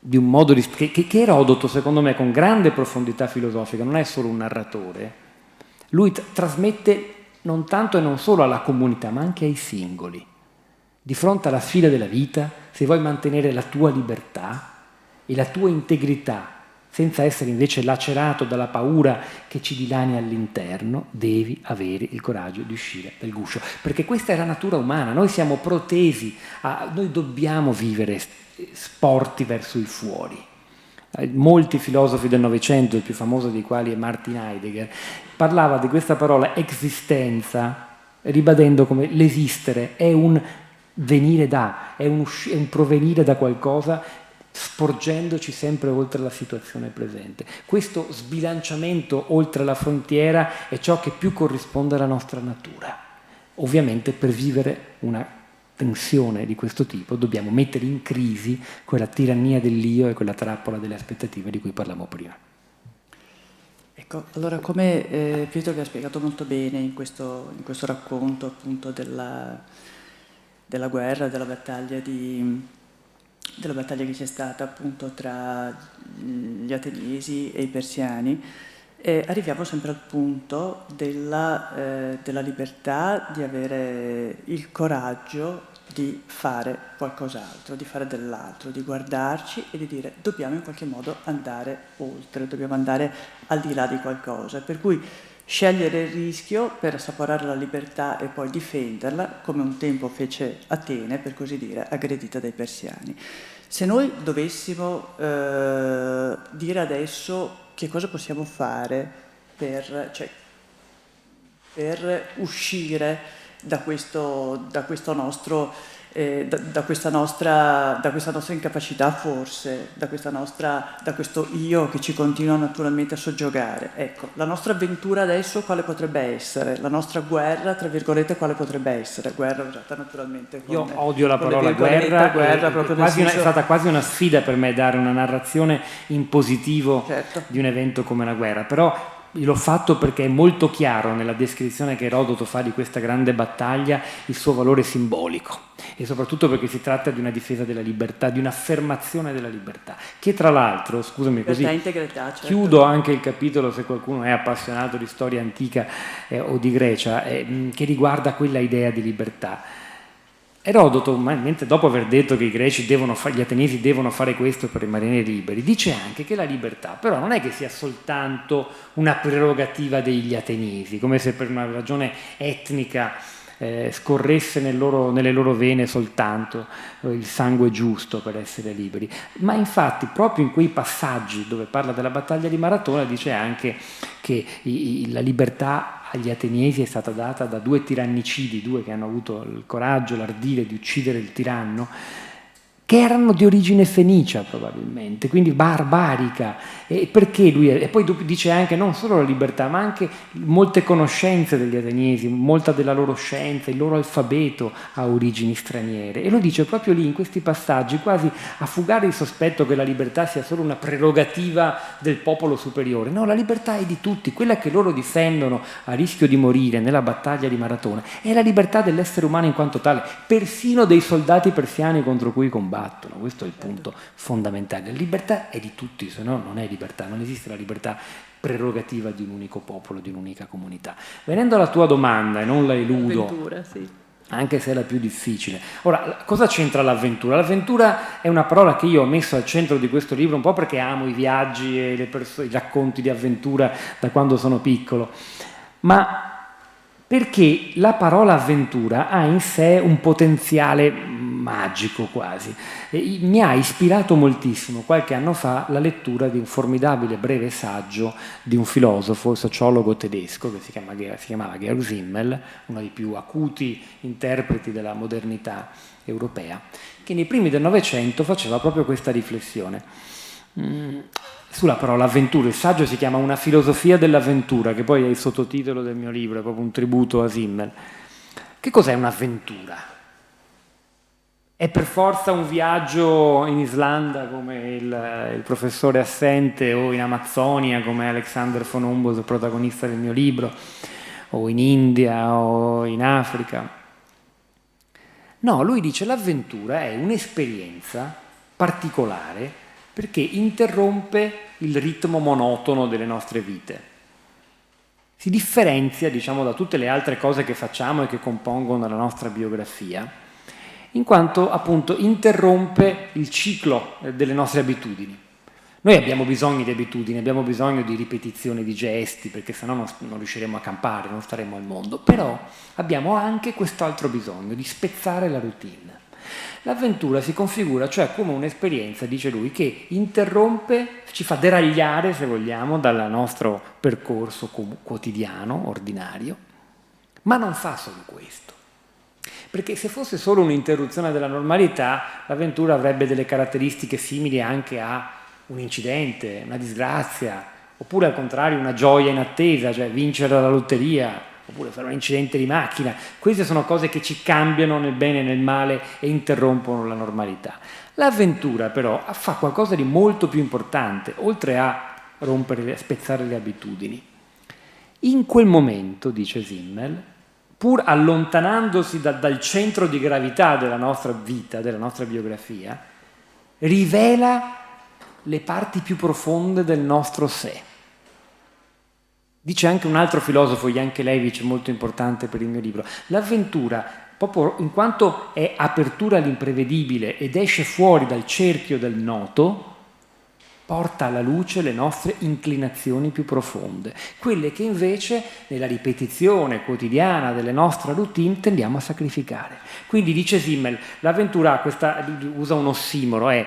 di un modo che Erodoto, secondo me, con grande profondità filosofica, non è solo un narratore, lui trasmette non tanto e non solo alla comunità, ma anche ai singoli. Di fronte alla sfida della vita, se vuoi mantenere la tua libertà e la tua integrità, senza essere invece lacerato dalla paura che ci dilania all'interno, devi avere il coraggio di uscire dal guscio. Perché questa è la natura umana, noi siamo protesi, noi dobbiamo vivere sporti verso il fuori. Molti filosofi del Novecento, il più famoso dei quali è Martin Heidegger, parlava di questa parola esistenza, ribadendo come l'esistere è un venire da, è un provenire da qualcosa, sporgendoci sempre oltre la situazione presente. Questo sbilanciamento oltre la frontiera è ciò che più corrisponde alla nostra natura. Ovviamente per vivere una tensione di questo tipo dobbiamo mettere in crisi quella tirannia dell'io e quella trappola delle aspettative di cui parlavamo prima. Ecco, allora come Pietro vi ha spiegato molto bene in questo racconto appunto della guerra, della battaglia che c'è stata appunto tra gli ateniesi e i persiani, arriviamo sempre al punto della libertà, di avere il coraggio di fare qualcos'altro, di fare dell'altro, di guardarci e di dire dobbiamo in qualche modo andare oltre, dobbiamo andare al di là di qualcosa, per cui scegliere il rischio per assaporare la libertà e poi difenderla, come un tempo fece Atene, per così dire, aggredita dai persiani. Se noi dovessimo dire adesso che cosa possiamo fare per uscire da questa nostra incapacità, forse, da questo io che ci continua naturalmente a soggiogare. Ecco, la nostra avventura adesso quale potrebbe essere? La nostra guerra, tra virgolette, quale potrebbe essere? Guerra usata naturalmente con, io odio la parola guerra è stata quasi una sfida per me dare una narrazione in positivo, certo, di un evento come la guerra, però l'ho fatto perché è molto chiaro nella descrizione che Erodoto fa di questa grande battaglia il suo valore simbolico, e soprattutto perché si tratta di una difesa della libertà, di un'affermazione della libertà, che tra l'altro, scusami così, certo, chiudo anche il capitolo se qualcuno è appassionato di storia antica o di Grecia, che riguarda quella idea di libertà. Erodoto, mentre dopo aver detto che i greci gli ateniesi devono fare questo per rimanere liberi, dice anche che la libertà però non è che sia soltanto una prerogativa degli ateniesi, come se per una ragione etnica scorresse nelle loro vene soltanto il sangue giusto per essere liberi, ma infatti proprio in quei passaggi dove parla della battaglia di Maratona dice anche che la libertà agli ateniesi è stata data da due tirannicidi, due che hanno avuto il coraggio, l'ardire di uccidere il tiranno, che erano di origine fenicia probabilmente, quindi barbarica. E perché lui e poi dice anche non solo la libertà, ma anche molte conoscenze degli ateniesi, molta della loro scienza, il loro alfabeto ha origini straniere, e lo dice proprio lì in questi passaggi, quasi a fugare il sospetto che la libertà sia solo una prerogativa del popolo superiore. No, la libertà è di tutti, quella che loro difendono a rischio di morire nella battaglia di Maratona è la libertà dell'essere umano in quanto tale, persino dei soldati persiani contro cui combattono. Questo è il punto fondamentale. La libertà è di tutti, se no non è libertà, non esiste la libertà prerogativa di un unico popolo, di un'unica comunità. Venendo alla tua domanda, e non la eludo, Avventura, sì. Anche se è la più difficile. Ora, cosa c'entra l'avventura? L'avventura è una parola che io ho messo al centro di questo libro, un po' perché amo i viaggi e i racconti di avventura da quando sono piccolo, ma perché la parola avventura ha in sé un potenziale magico quasi. Mi ha ispirato moltissimo qualche anno fa la lettura di un formidabile breve saggio di un filosofo, sociologo tedesco che si chiamava Georg Simmel, uno dei più acuti interpreti della modernità europea, che nei primi del Novecento faceva proprio questa riflessione sulla parola avventura. Il saggio si chiama Una filosofia dell'avventura, che poi è il sottotitolo del mio libro, è proprio un tributo a Simmel. Che cos'è un'avventura? È per forza un viaggio in Islanda come il professore assente, o in Amazzonia come Alexander von Humboldt, il protagonista del mio libro, o in India o in Africa? No, lui dice l'avventura è un'esperienza particolare perché interrompe il ritmo monotono delle nostre vite. Si differenzia, diciamo, da tutte le altre cose che facciamo e che compongono la nostra biografia, in quanto appunto interrompe il ciclo delle nostre abitudini. Noi abbiamo bisogno di abitudini, abbiamo bisogno di ripetizione di gesti, perché sennò non riusciremo a campare, non staremo al mondo, però abbiamo anche quest'altro bisogno, di spezzare la routine. L'avventura si configura cioè come un'esperienza, dice lui, che interrompe, ci fa deragliare, se vogliamo, dal nostro percorso quotidiano, ordinario, ma non fa solo questo. Perché se fosse solo un'interruzione della normalità, l'avventura avrebbe delle caratteristiche simili anche a un incidente, una disgrazia, oppure al contrario una gioia inattesa, cioè vincere la lotteria, oppure fare un incidente di macchina. Queste sono cose che ci cambiano nel bene e nel male e interrompono la normalità. L'avventura però fa qualcosa di molto più importante, oltre a spezzare le abitudini. In quel momento, dice Simmel, pur allontanandosi dal centro di gravità della nostra vita, della nostra biografia, rivela le parti più profonde del nostro sé. Dice anche un altro filosofo, Yankelevich, molto importante per il mio libro, l'avventura, proprio in quanto è apertura all'imprevedibile ed esce fuori dal cerchio del noto, porta alla luce le nostre inclinazioni più profonde, quelle che invece nella ripetizione quotidiana delle nostre routine tendiamo a sacrificare. Quindi dice Simmel, l'avventura usa un ossimoro, è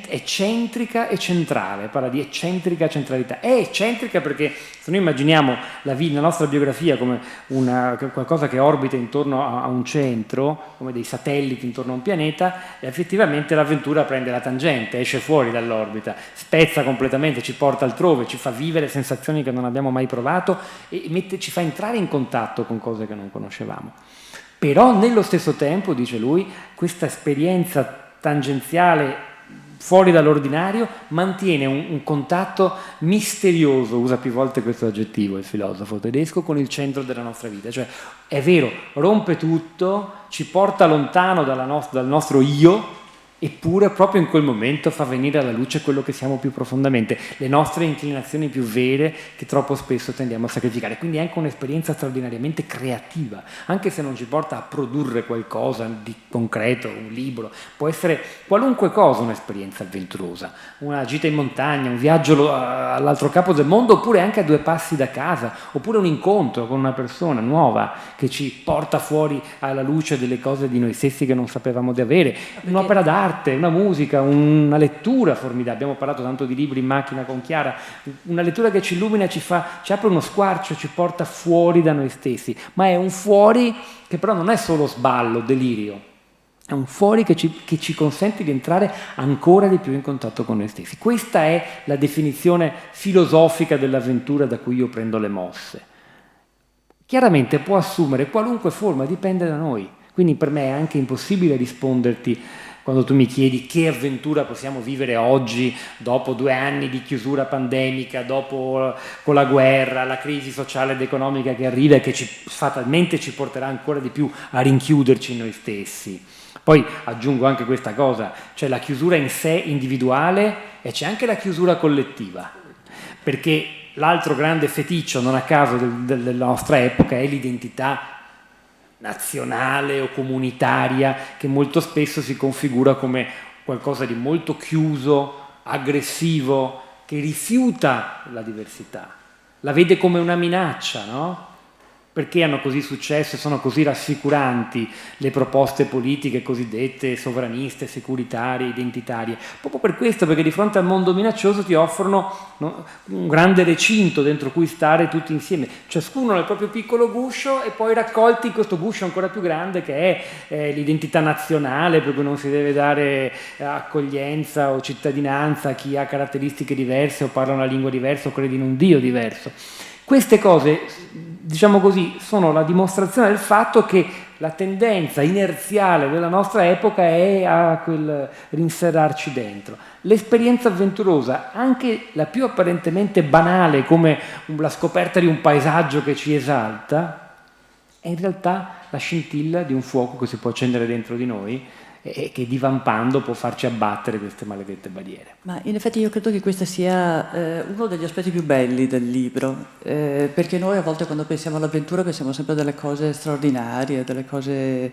eccentrica e centrale, parla di eccentrica centralità. È eccentrica perché se noi immaginiamo la nostra biografia come qualcosa che orbita intorno a un centro, come dei satelliti intorno a un pianeta, effettivamente l'avventura prende la tangente, esce fuori dall'orbita, spezza completamente, ci porta altrove, ci fa vivere sensazioni che non abbiamo mai provato e ci fa entrare in contatto con cose che non conoscevamo. Però nello stesso tempo, dice lui, questa esperienza tangenziale fuori dall'ordinario mantiene un contatto misterioso, usa più volte questo aggettivo il filosofo tedesco, con il centro della nostra vita. Cioè, è vero, rompe tutto, ci porta lontano dal nostro io, eppure proprio in quel momento fa venire alla luce quello che siamo più profondamente, le nostre inclinazioni più vere che troppo spesso tendiamo a sacrificare. Quindi è anche un'esperienza straordinariamente creativa, anche se non ci porta a produrre qualcosa di concreto, un libro, può essere qualunque cosa un'esperienza avventurosa, una gita in montagna, un viaggio all'altro capo del mondo, oppure anche a 2 passi da casa, oppure un incontro con una persona nuova che ci porta fuori alla luce delle cose di noi stessi che non sapevamo di avere, un'opera d'arte, una musica, una lettura formidabile. Abbiamo parlato tanto di libri in macchina con Chiara, una lettura che ci illumina, ci apre uno squarcio, ci porta fuori da noi stessi, ma è un fuori che però non è solo sballo, delirio, È un fuori che ci consente di entrare ancora di più in contatto con noi stessi. Questa è la definizione filosofica dell'avventura da cui io prendo le mosse. Chiaramente può assumere qualunque forma, dipende da noi. Quindi per me è anche impossibile risponderti quando tu mi chiedi che avventura possiamo vivere oggi, dopo 2 anni di chiusura pandemica, dopo con la guerra, la crisi sociale ed economica che arriva e che fatalmente ci porterà ancora di più a rinchiuderci in noi stessi. Poi aggiungo anche questa cosa, c'è la chiusura in sé individuale e c'è anche la chiusura collettiva, perché l'altro grande feticcio, non a caso della nostra epoca, è l'identità nazionale o comunitaria, che molto spesso si configura come qualcosa di molto chiuso, aggressivo, che rifiuta la diversità, la vede come una minaccia, no? Perché hanno così successo e sono così rassicuranti le proposte politiche cosiddette sovraniste, securitarie, identitarie? Proprio per questo, perché di fronte al mondo minaccioso ti offrono, no, un grande recinto dentro cui stare tutti insieme, ciascuno nel proprio piccolo guscio, e poi raccolti in questo guscio ancora più grande che è l'identità nazionale, per cui non si deve dare accoglienza o cittadinanza a chi ha caratteristiche diverse o parla una lingua diversa o crede in un Dio diverso. Queste cose, diciamo così, sono la dimostrazione del fatto che la tendenza inerziale della nostra epoca è a quel rinserrarci dentro. L'esperienza avventurosa, anche la più apparentemente banale, come la scoperta di un paesaggio che ci esalta, è in realtà la scintilla di un fuoco che si può accendere dentro di noi e che divampando può farci abbattere queste maledette barriere. Ma in effetti io credo che questo sia uno degli aspetti più belli del libro, perché noi a volte quando pensiamo all'avventura pensiamo sempre a delle cose straordinarie, delle cose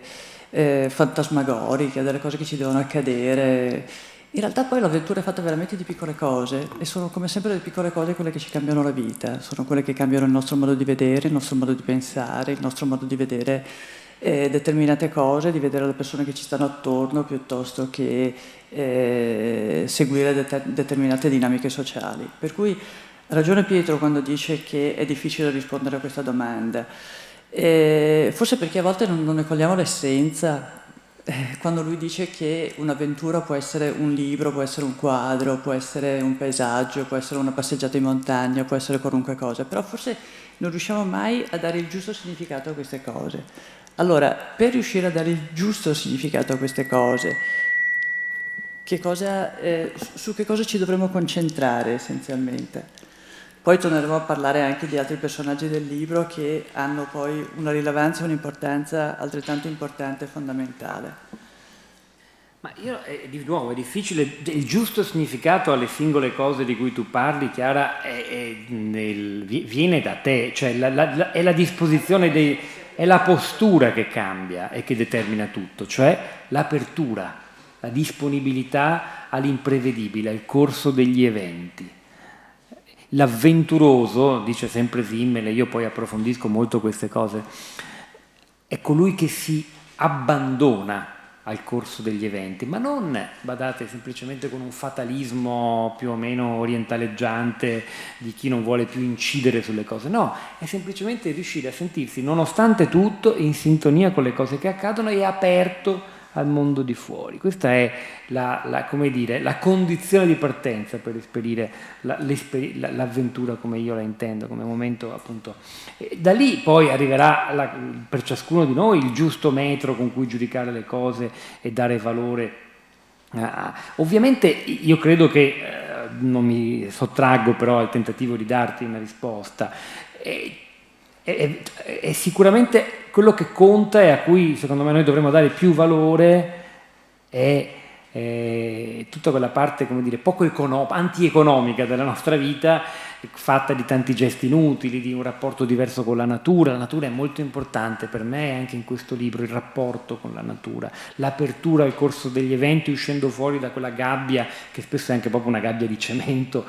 fantasmagoriche, delle cose che ci devono accadere. In realtà poi l'avventura è fatta veramente di piccole cose, e sono come sempre le piccole cose quelle che ci cambiano la vita, sono quelle che cambiano il nostro modo di vedere, il nostro modo di pensare, il nostro modo di vedere determinate cose, di vedere le persone che ci stanno attorno, piuttosto che seguire determinate dinamiche sociali. Per cui ha ragione Pietro quando dice che è difficile rispondere a questa domanda, forse perché a volte non ne cogliamo l'essenza, quando lui dice che un'avventura può essere un libro, può essere un quadro, può essere un paesaggio, può essere una passeggiata in montagna, può essere qualunque cosa, però forse non riusciamo mai a dare il giusto significato a queste cose. Allora, per riuscire a dare il giusto significato a queste cose, su che cosa ci dovremmo concentrare essenzialmente? Poi torneremo a parlare anche di altri personaggi del libro che hanno poi una rilevanza e un'importanza altrettanto importante e fondamentale. Ma di nuovo, è difficile, il giusto significato alle singole cose di cui tu parli, Chiara, viene da te, cioè è la disposizione è la postura che cambia e che determina tutto, cioè l'apertura, la disponibilità all'imprevedibile, al corso degli eventi. L'avventuroso, dice sempre Simmel, e io poi approfondisco molto queste cose, è colui che si abbandona al corso degli eventi, ma non, badate, semplicemente con un fatalismo più o meno orientaleggiante di chi non vuole più incidere sulle cose, no, è semplicemente riuscire a sentirsi nonostante tutto in sintonia con le cose che accadono e aperto al mondo di fuori. Questa è come dire, la condizione di partenza per esperire l'avventura come io la intendo, come momento appunto. E da lì poi arriverà per ciascuno di noi il giusto metro con cui giudicare le cose e dare valore. Ovviamente io credo che non mi sottraggo però al tentativo di darti una risposta. È sicuramente quello che conta e a cui secondo me noi dovremmo dare più valore è tutta quella parte, come dire, poco antieconomica della nostra vita, fatta di tanti gesti inutili, di un rapporto diverso con la natura. La natura è molto importante per me anche in questo libro, il rapporto con la natura, l'apertura al corso degli eventi, uscendo fuori da quella gabbia che spesso è anche proprio una gabbia di cemento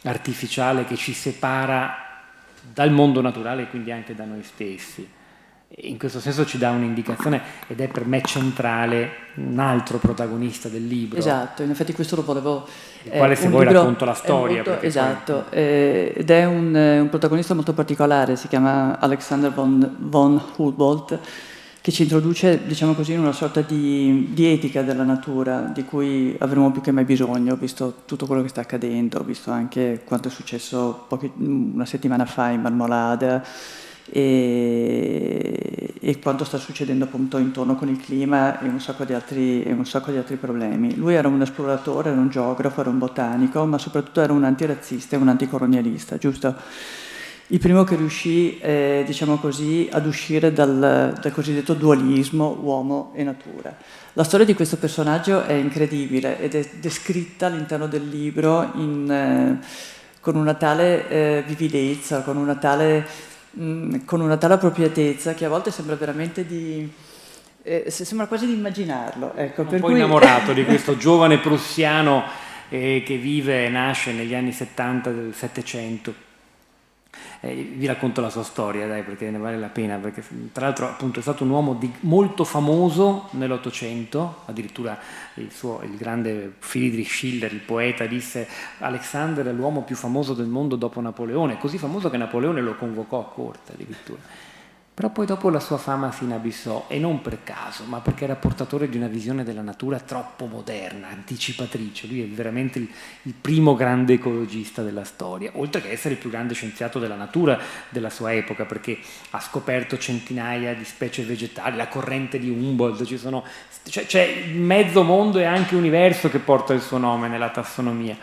artificiale che ci separa dal mondo naturale e quindi anche da noi stessi. In questo senso ci dà un'indicazione ed è per me centrale un altro protagonista del libro. Esatto, in effetti questo lo volevo... Il quale se vuoi racconto la storia. Esatto, ed è un protagonista molto particolare, si chiama Alexander von Humboldt, che ci introduce, diciamo così, in una sorta di etica della natura di cui avremo più che mai bisogno, visto tutto quello che sta accadendo, visto anche quanto è successo una settimana fa in Marmolada e quanto sta succedendo appunto intorno con il clima e un sacco di altri problemi. Lui era un esploratore, era un geografo, era un botanico, ma soprattutto era un antirazzista e un anticolonialista, giusto? Il primo che riuscì, diciamo così, ad uscire dal cosiddetto dualismo uomo e natura. La storia di questo personaggio è incredibile ed è descritta all'interno del libro con una tale vividezza, con una tale appropriatezza che a volte sembra veramente sembra quasi di immaginarlo. Ecco, un po' innamorato di questo giovane prussiano che vive e nasce negli anni 70 del Settecento. Vi racconto la sua storia, dai, perché ne vale la pena, perché tra l'altro appunto è stato un uomo molto famoso nell'Ottocento, addirittura il grande Friedrich Schiller, il poeta, disse: Alexander è l'uomo più famoso del mondo dopo Napoleone, così famoso che Napoleone lo convocò a corte addirittura. Però poi dopo la sua fama si inabissò, e non per caso, ma perché era portatore di una visione della natura troppo moderna, anticipatrice. Lui è veramente il primo grande ecologista della storia, oltre che essere il più grande scienziato della natura della sua epoca, perché ha scoperto centinaia di specie vegetali, la corrente di Humboldt, c'è mezzo mondo e anche universo che porta il suo nome nella tassonomia.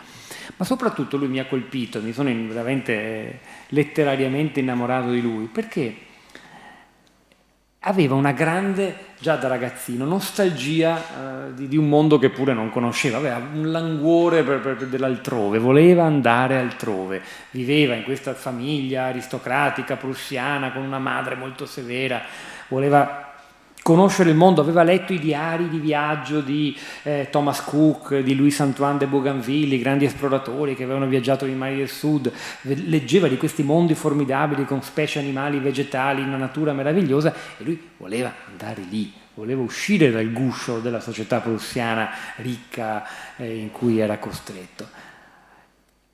Ma soprattutto lui mi ha colpito, mi sono veramente letterariamente innamorato di lui, perché aveva una grande, già da ragazzino, nostalgia di un mondo che pure non conosceva, aveva un languore dell'altrove, voleva andare altrove, viveva in questa famiglia aristocratica prussiana con una madre molto severa, voleva conoscere il mondo, aveva letto i diari di viaggio di Thomas Cook, di Louis-Antoine de Bougainville, i grandi esploratori che avevano viaggiato nei mari del sud, leggeva di questi mondi formidabili con specie animali, vegetali, una natura meravigliosa, e lui voleva andare lì, voleva uscire dal guscio della società prussiana ricca in cui era costretto.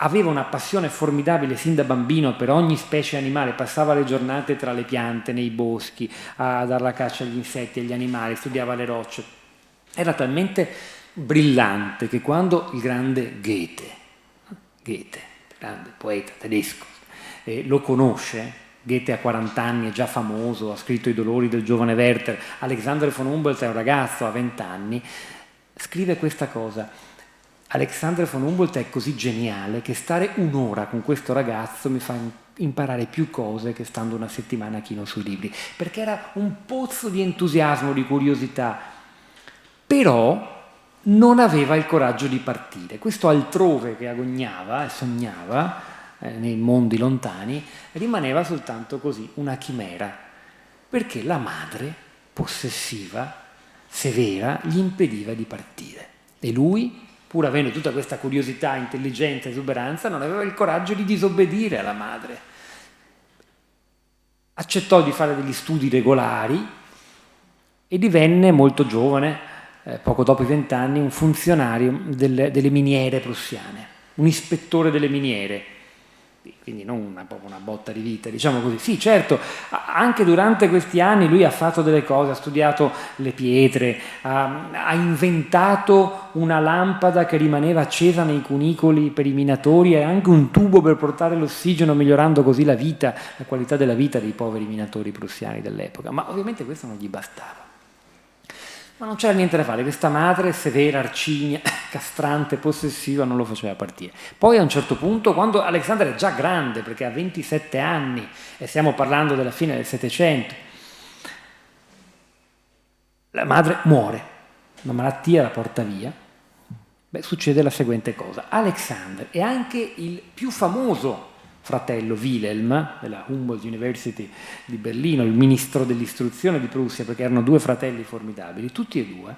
Aveva una passione formidabile sin da bambino per ogni specie animale, passava le giornate tra le piante, nei boschi, a dar la caccia agli insetti e agli animali, studiava le rocce. Era talmente brillante che quando il grande Goethe, grande poeta tedesco, lo conosce, Goethe ha 40 anni, è già famoso, ha scritto I dolori del giovane Werther, Alexander von Humboldt è un ragazzo, ha 20 anni, scrive questa cosa: Alexander von Humboldt è così geniale che stare un'ora con questo ragazzo mi fa imparare più cose che stando una settimana a chino sui libri, perché era un pozzo di entusiasmo, di curiosità, però non aveva il coraggio di partire. Questo altrove che agognava e sognava nei mondi lontani rimaneva soltanto così, una chimera, perché la madre possessiva, severa, gli impediva di partire, e lui, pur avendo tutta questa curiosità, intelligenza, esuberanza, non aveva il coraggio di disobbedire alla madre. Accettò di fare degli studi regolari e divenne molto giovane, poco dopo i 20 anni, un funzionario delle miniere prussiane, un ispettore delle miniere. Quindi non proprio una botta di vita, diciamo così. Sì, certo, anche durante questi anni lui ha fatto delle cose, ha studiato le pietre, ha inventato una lampada che rimaneva accesa nei cunicoli per i minatori e anche un tubo per portare l'ossigeno, migliorando così la qualità della vita dei poveri minatori prussiani dell'epoca. Ma ovviamente questo non gli bastava. Ma non c'era niente da fare, questa madre severa, arcigna, castrante, possessiva non lo faceva partire. Poi a un certo punto, quando Alexander è già grande, perché ha 27 anni e stiamo parlando della fine del Settecento, la madre muore, una malattia la porta via. Succede la seguente cosa: Alexander e anche il più famoso fratello Wilhelm della Humboldt University di Berlino, il ministro dell'istruzione di Prussia, perché erano due fratelli formidabili, tutti e due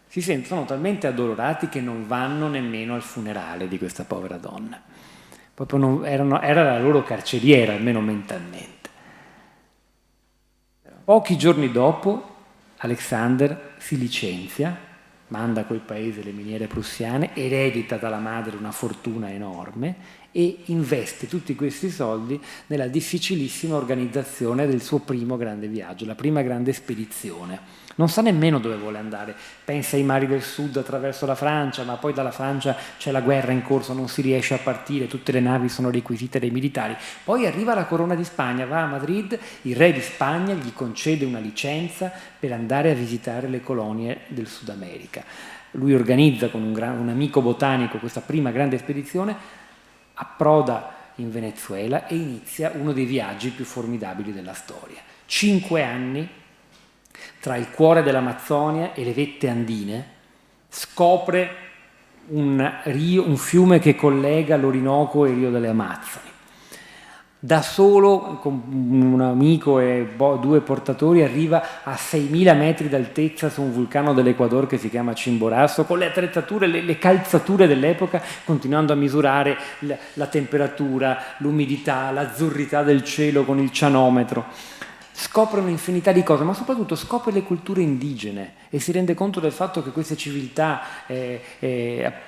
si sentono talmente addolorati che non vanno nemmeno al funerale di questa povera donna. Proprio era la loro carceriera, almeno mentalmente. Pochi giorni dopo Alexander si licenzia, manda a quel paese le miniere prussiane, eredita dalla madre una fortuna enorme e investe tutti questi soldi nella difficilissima organizzazione del suo primo grande viaggio, la prima grande spedizione. Non sa nemmeno dove vuole andare, pensa ai mari del sud attraverso la Francia, ma poi dalla Francia c'è la guerra in corso, non si riesce a partire, tutte le navi sono requisite dai militari. Poi arriva la corona di Spagna, va a Madrid, il re di Spagna gli concede una licenza per andare a visitare le colonie del Sud America. Lui organizza con un amico botanico questa prima grande spedizione, approda in Venezuela e inizia uno dei viaggi più formidabili della storia. 5 anni tra il cuore dell'Amazzonia e le vette andine, scopre un fiume che collega l'Orinoco e il Rio delle Amazzoni. Da solo, con un amico e 2 portatori, arriva a 6.000 metri d'altezza su un vulcano dell'Ecuador che si chiama Chimborazo, con le attrezzature, le calzature dell'epoca, continuando a misurare la temperatura, l'umidità, l'azzurrità del cielo con il cianometro. Scopre un'infinità di cose, ma soprattutto scopre le culture indigene e si rende conto del fatto che queste civiltà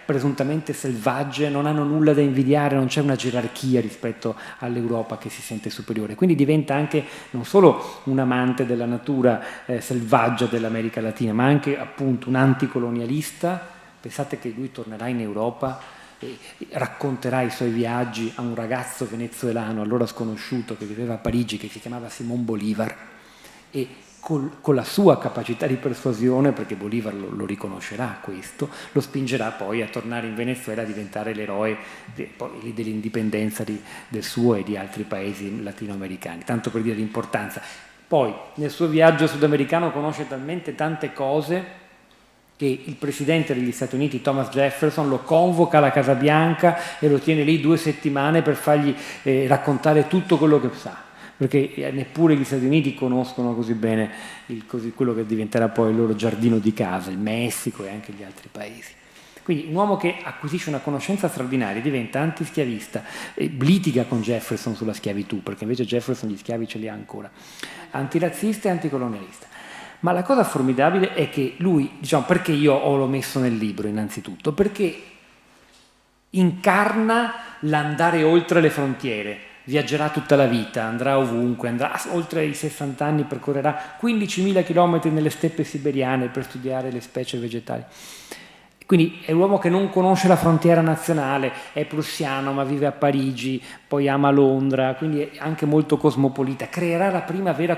presuntamente selvagge non hanno nulla da invidiare, non c'è una gerarchia rispetto all'Europa che si sente superiore. Quindi diventa anche non solo un amante della natura selvaggia dell'America Latina, ma anche appunto un anticolonialista. Pensate che lui tornerà in Europa e racconterà i suoi viaggi a un ragazzo venezuelano allora sconosciuto che viveva a Parigi, che si chiamava Simón Bolívar, e con la sua capacità di persuasione, perché Bolívar lo riconoscerà questo, lo spingerà poi a tornare in Venezuela a diventare l'eroe dell'indipendenza del suo e di altri paesi latinoamericani, tanto per dire l'importanza. Poi nel suo viaggio sudamericano conosce talmente tante cose che il presidente degli Stati Uniti, Thomas Jefferson, lo convoca alla Casa Bianca e lo tiene lì 2 settimane per fargli raccontare tutto quello che sa, perché neppure gli Stati Uniti conoscono così bene quello che diventerà poi il loro giardino di casa, il Messico e anche gli altri paesi. Quindi un uomo che acquisisce una conoscenza straordinaria, diventa antischiavista, litiga con Jefferson sulla schiavitù, perché invece Jefferson gli schiavi ce li ha ancora, antirazzista e anticolonialista. Ma la cosa formidabile è che lui, perché io l'ho messo nel libro innanzitutto, perché incarna l'andare oltre le frontiere, viaggerà tutta la vita, andrà ovunque, andrà oltre i 60 anni, percorrerà 15.000 chilometri nelle steppe siberiane per studiare le specie vegetali. Quindi è un uomo che non conosce la frontiera nazionale, è prussiano ma vive a Parigi, poi ama Londra, quindi è anche molto cosmopolita. Creerà la prima vera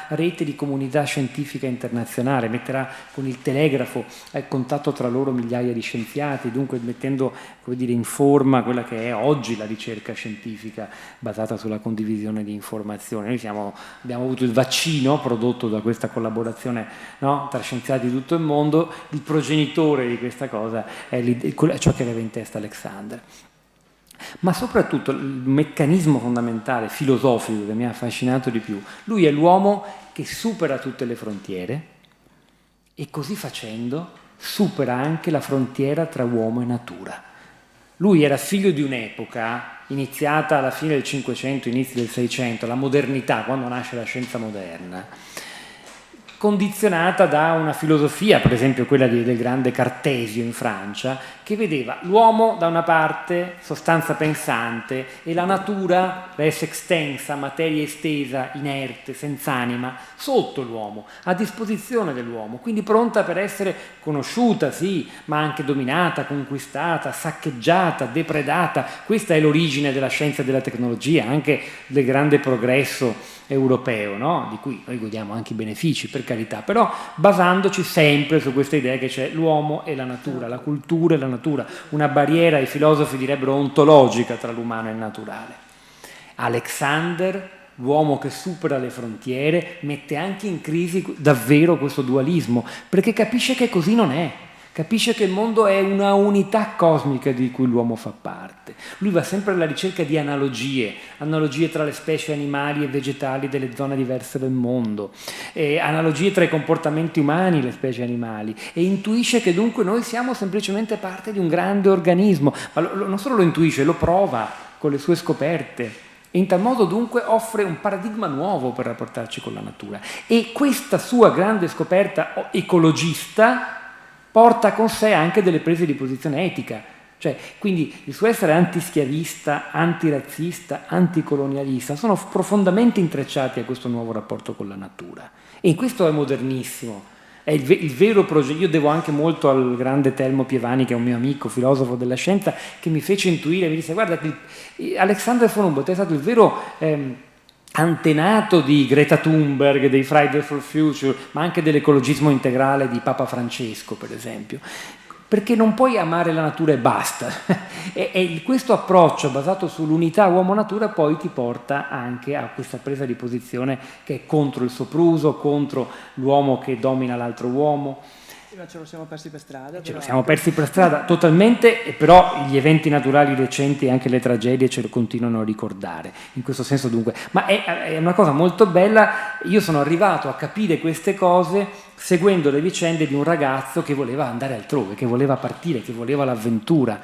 rete di comunità scientifica internazionale, metterà con il telegrafo a contatto tra loro migliaia di scienziati, dunque mettendo in forma quella che è oggi la ricerca scientifica basata sulla condivisione di informazioni. Noi abbiamo avuto il vaccino prodotto da questa collaborazione, no, tra scienziati di tutto il mondo, il progenitore di questa cosa è ciò che aveva in testa Alexander. Ma soprattutto il meccanismo fondamentale filosofico che mi ha affascinato di più, lui è l'uomo che supera tutte le frontiere e così facendo supera anche la frontiera tra uomo e natura. Lui era figlio di un'epoca iniziata alla fine del Cinquecento, inizi del Seicento, la modernità, quando nasce la scienza moderna, condizionata da una filosofia, per esempio quella del grande Cartesio in Francia, che vedeva l'uomo da una parte, sostanza pensante, e la natura, res extensa, materia estesa, inerte, senz'anima, sotto l'uomo, a disposizione dell'uomo, quindi pronta per essere conosciuta, sì, ma anche dominata, conquistata, saccheggiata, depredata. Questa è l'origine della scienza e della tecnologia, anche del grande progresso europeo, no? Di cui noi godiamo anche i benefici, per carità, però basandoci sempre su questa idea che c'è l'uomo e la natura, la cultura e la natura, una barriera, i filosofi direbbero ontologica, tra l'umano e il naturale. Alexander, l'uomo che supera le frontiere, mette anche in crisi davvero questo dualismo, perché capisce che così non è. Capisce che il mondo è una unità cosmica di cui l'uomo fa parte. Lui va sempre alla ricerca di analogie tra le specie animali e vegetali delle zone diverse del mondo, analogie tra i comportamenti umani e le specie animali, e intuisce che dunque noi siamo semplicemente parte di un grande organismo, ma non solo lo intuisce, lo prova con le sue scoperte. E in tal modo dunque offre un paradigma nuovo per rapportarci con la natura. E questa sua grande scoperta ecologista porta con sé anche delle prese di posizione etica. Cioè, quindi il suo essere antischiavista, antirazzista, anticolonialista sono profondamente intrecciati a questo nuovo rapporto con la natura. E in questo è modernissimo. È il vero progetto. Io devo anche molto al grande Telmo Pievani, che è un mio amico, filosofo della scienza, che mi fece intuire, mi disse: guarda, Alexander von Humboldt è stato il vero antenato di Greta Thunberg, dei Fridays for Future, ma anche dell'ecologismo integrale di Papa Francesco, per esempio. Perché non puoi amare la natura e basta. e questo approccio basato sull'unità uomo-natura poi ti porta anche a questa presa di posizione che è contro il sopruso, contro l'uomo che domina l'altro uomo. Ma ce lo siamo persi per strada. Ce lo siamo persi per strada totalmente, però gli eventi naturali recenti e anche le tragedie ce lo continuano a ricordare. In questo senso dunque, ma è una cosa molto bella. Io sono arrivato a capire queste cose seguendo le vicende di un ragazzo che voleva andare altrove, che voleva partire, che voleva l'avventura,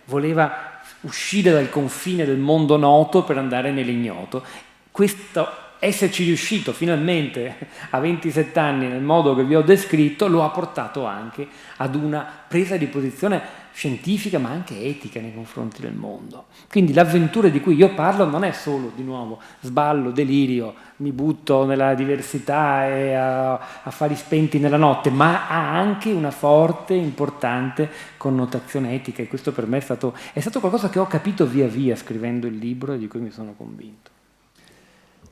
voleva uscire dal confine del mondo noto per andare nell'ignoto. Questo esserci riuscito finalmente a 27 anni nel modo che vi ho descritto lo ha portato anche ad una presa di posizione scientifica ma anche etica nei confronti del mondo. Quindi l'avventura di cui io parlo non è solo, di nuovo, sballo, delirio, mi butto nella diversità e affari spenti nella notte, ma ha anche una forte, importante connotazione etica, e questo per me è stato qualcosa che ho capito via via scrivendo il libro e di cui mi sono convinto.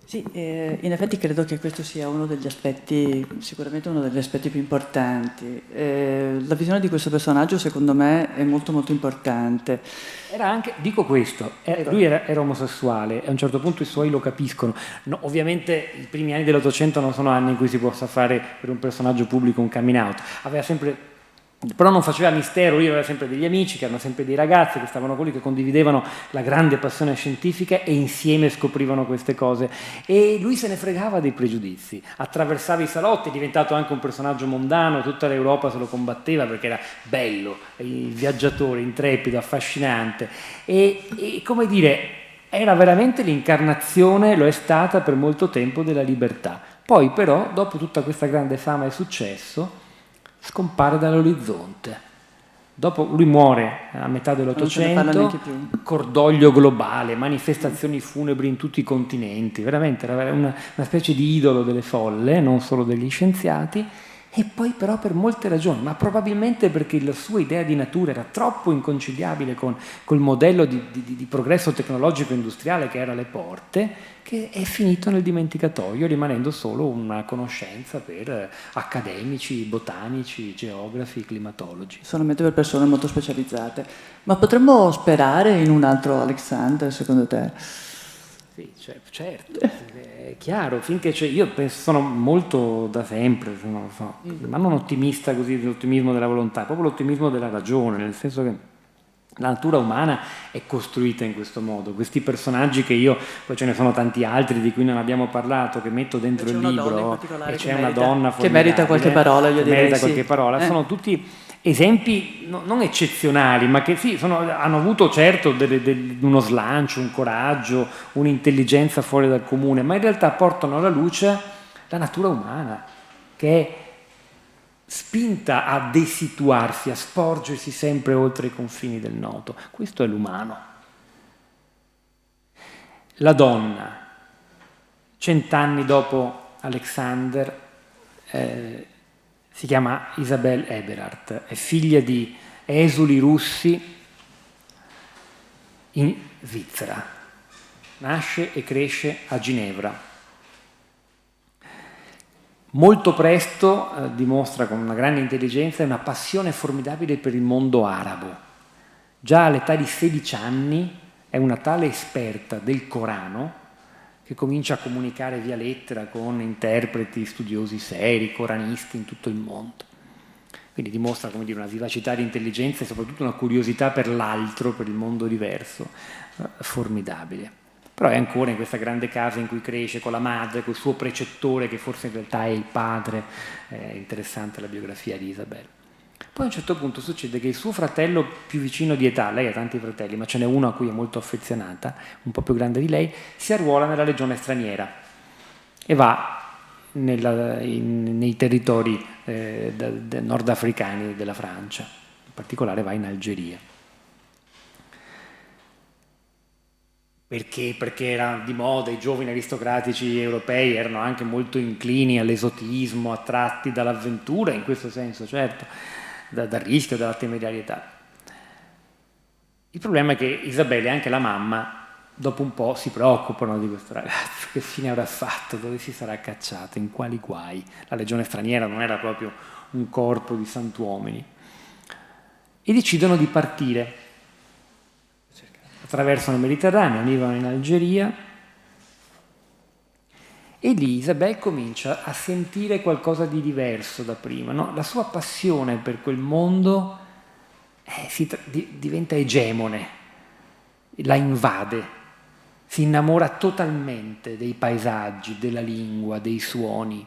Sì, in effetti credo che questo sia uno degli aspetti, sicuramente uno degli aspetti più importanti. La visione di questo personaggio secondo me è molto molto importante. Era anche, dico questo, lui era omosessuale e a un certo punto i suoi lo capiscono. No, ovviamente i primi anni dell'Ottocento non sono anni in cui si possa fare per un personaggio pubblico un coming out. Aveva sempre... Però non faceva mistero, lui aveva sempre degli amici, che erano sempre dei ragazzi, che stavano con lui, che condividevano la grande passione scientifica e insieme scoprivano queste cose. E lui se ne fregava dei pregiudizi, attraversava i salotti, è diventato anche un personaggio mondano, tutta l'Europa se lo combatteva perché era bello, il viaggiatore, intrepido, affascinante. E come dire, era veramente l'incarnazione, lo è stata per molto tempo, della libertà. Poi però, dopo tutta questa grande fama e successo, scompare dall'orizzonte. Dopo lui muore a metà dell'Ottocento, cordoglio globale, manifestazioni funebri in tutti i continenti, veramente era una specie di idolo delle folle, non solo degli scienziati. E poi però per molte ragioni, ma probabilmente perché la sua idea di natura era troppo inconciliabile col modello di progresso tecnologico industriale che era alle porte, che è finito nel dimenticatoio, rimanendo solo una conoscenza per accademici, botanici, geografi, climatologi. Solamente per persone molto specializzate. Ma potremmo sperare in un altro Alexander, secondo te? Sì, certo, è chiaro, finché c'è, io penso, sono molto da sempre, non lo so, ma non ottimista così, l'ottimismo della volontà, proprio l'ottimismo della ragione, nel senso che la natura umana è costruita in questo modo. Questi personaggi che io, poi ce ne sono tanti altri di cui non abbiamo parlato, che metto dentro il libro, e c'è una donna che merita qualche parola, io direi, merita qualche parola, sono tutti esempi non eccezionali, ma che sì, hanno avuto certo uno slancio, un coraggio, un'intelligenza fuori dal comune, ma in realtà portano alla luce la natura umana, che è spinta a desituarsi, a sporgersi sempre oltre i confini del noto. Questo è l'umano. La donna, 100 anni dopo Alexander, si chiama Isabelle Eberhardt, è figlia di esuli russi in Svizzera. Nasce e cresce a Ginevra. Molto presto dimostra con una grande intelligenza e una passione formidabile per il mondo arabo. Già all'età di 16 anni è una tale esperta del Corano che comincia a comunicare via lettera con interpreti, studiosi seri, coranisti in tutto il mondo. Quindi dimostra, come dire, una vivacità di intelligenza e soprattutto una curiosità per l'altro, per il mondo diverso, formidabile. Però è ancora in questa grande casa in cui cresce, con la madre, col suo precettore, che forse in realtà è il padre. È interessante la biografia di Isabelle. Poi a un certo punto succede che il suo fratello più vicino di età, lei ha tanti fratelli, ma ce n'è uno a cui è molto affezionata, un po' più grande di lei, si arruola nella legione straniera e va nei territori nordafricani della Francia, in particolare va in Algeria. Perché era di moda, i giovani aristocratici europei erano anche molto inclini all'esotismo, attratti dall'avventura, in questo senso, certo, dal rischio, dalla temerarietà. Il problema è che Isabella e anche la mamma, dopo un po', si preoccupano di questo ragazzo. Che fine avrà fatto? Dove si sarà cacciato? In quali guai? La legione straniera non era proprio un corpo di santuomini. E decidono di partire. Attraversano il Mediterraneo, arrivano in Algeria e lì Isabella comincia a sentire qualcosa di diverso da prima, no? La sua passione per quel mondo diventa egemone, la invade, si innamora totalmente dei paesaggi, della lingua, dei suoni.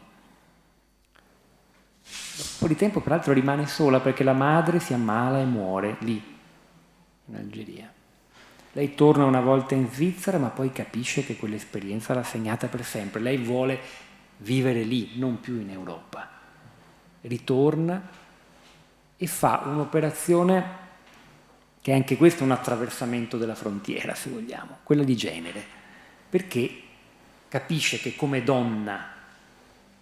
Dopo un po' di tempo peraltro rimane sola perché la madre si ammala e muore lì, in Algeria. Lei torna una volta in Svizzera, ma poi capisce che quell'esperienza l'ha segnata per sempre. Lei vuole vivere lì, non più in Europa. Ritorna e fa un'operazione che anche questo è un attraversamento della frontiera, se vogliamo, quella di genere, perché capisce che come donna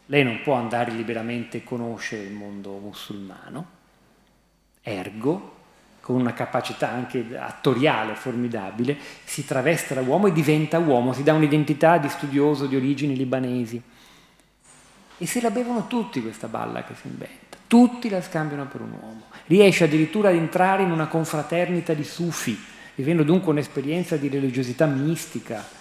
lei non può andare liberamente e conoscere il mondo musulmano, ergo, con una capacità anche attoriale formidabile, si traveste da uomo e diventa uomo, si dà un'identità di studioso di origini libanesi. E se la bevono tutti questa balla che si inventa, tutti la scambiano per un uomo. Riesce addirittura ad entrare in una confraternita di sufi, vivendo dunque un'esperienza di religiosità mistica.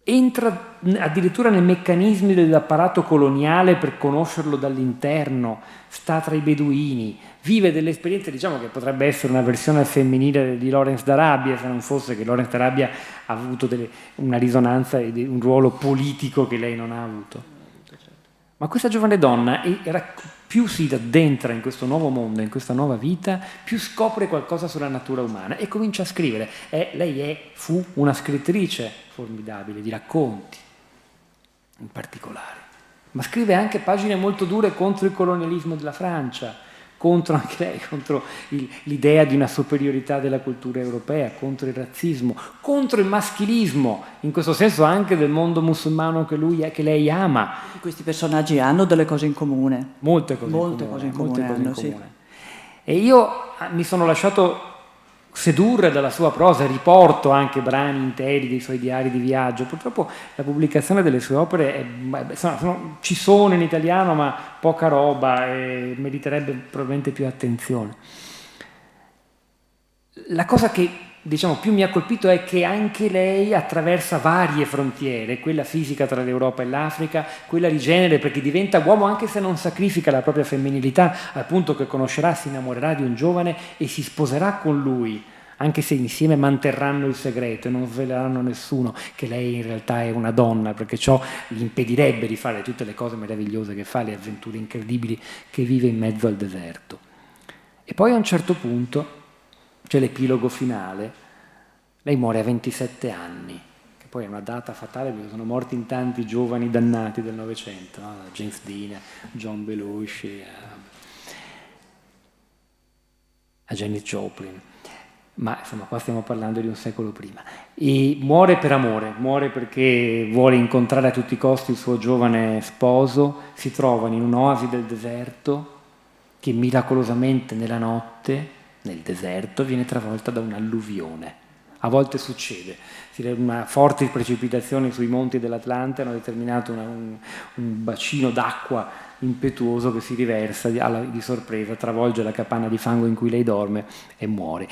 Entra addirittura nei meccanismi dell'apparato coloniale per conoscerlo dall'interno, sta tra i beduini, vive delle esperienze, diciamo che potrebbe essere una versione femminile di Lawrence d'Arabia, se non fosse che Lawrence d'Arabia ha avuto una risonanza e un ruolo politico che lei non ha avuto. Ma questa giovane donna più si addentra in questo nuovo mondo, in questa nuova vita, più scopre qualcosa sulla natura umana e comincia a scrivere. Lei fu una scrittrice formidabile, di racconti in particolare, ma scrive anche pagine molto dure contro il colonialismo della Francia, contro anche lei, contro l'idea di una superiorità della cultura europea, contro il razzismo, contro il maschilismo, in questo senso anche del mondo musulmano che lei ama. Questi personaggi hanno delle cose in comune. Molte cose in comune. Sì. E io mi sono lasciato sedurre dalla sua prosa, riporto anche brani interi dei suoi diari di viaggio. Purtroppo la pubblicazione delle sue opere ci sono in italiano, ma poca roba e meriterebbe probabilmente più attenzione. La cosa che più mi ha colpito è che anche lei attraversa varie frontiere, quella fisica tra l'Europa e l'Africa, quella di genere, perché diventa uomo anche se non sacrifica la propria femminilità, al punto che conoscerà, si innamorerà di un giovane e si sposerà con lui, anche se insieme manterranno il segreto e non sveleranno a nessuno che lei in realtà è una donna, perché ciò gli impedirebbe di fare tutte le cose meravigliose che fa, le avventure incredibili che vive in mezzo al deserto. E poi a un certo punto c'è l'epilogo finale. Lei muore a 27 anni, che poi è una data fatale perché sono morti in tanti giovani dannati del Novecento, no? James Dean, John Belushi, a Janis Joplin, ma insomma qua stiamo parlando di un secolo prima. E muore per amore, muore perché vuole incontrare a tutti i costi il suo giovane sposo, si trovano in un'oasi del deserto che miracolosamente nella notte nel deserto viene travolta da un'alluvione. A volte succede, forti precipitazioni sui monti dell'Atlante hanno determinato un bacino d'acqua impetuoso che si riversa di sorpresa, travolge la capanna di fango in cui lei dorme e muore.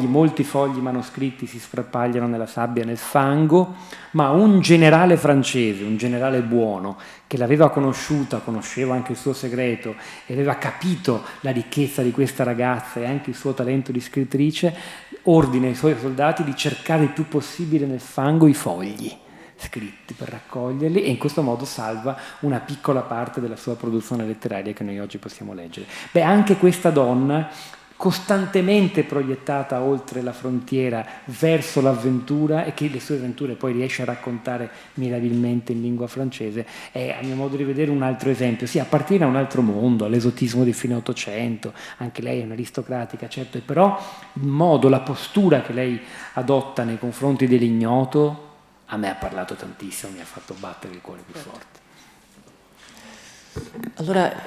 Molti fogli manoscritti si sparpagliano nella sabbia e nel fango, ma un generale francese, un generale buono, che l'aveva conosciuta, conosceva anche il suo segreto e aveva capito la ricchezza di questa ragazza e anche il suo talento di scrittrice, ordina ai suoi soldati di cercare il più possibile nel fango i fogli scritti per raccoglierli e in questo modo salva una piccola parte della sua produzione letteraria che noi oggi possiamo leggere. Anche questa donna costantemente proiettata oltre la frontiera verso l'avventura e che le sue avventure poi riesce a raccontare mirabilmente in lingua francese, è a mio modo di vedere un altro esempio. Sì, appartiene a un altro mondo, all'esotismo di fine Ottocento, anche lei è un'aristocratica, certo, però il modo, la postura che lei adotta nei confronti dell'ignoto a me ha parlato tantissimo, mi ha fatto battere il cuore più forte. Allora,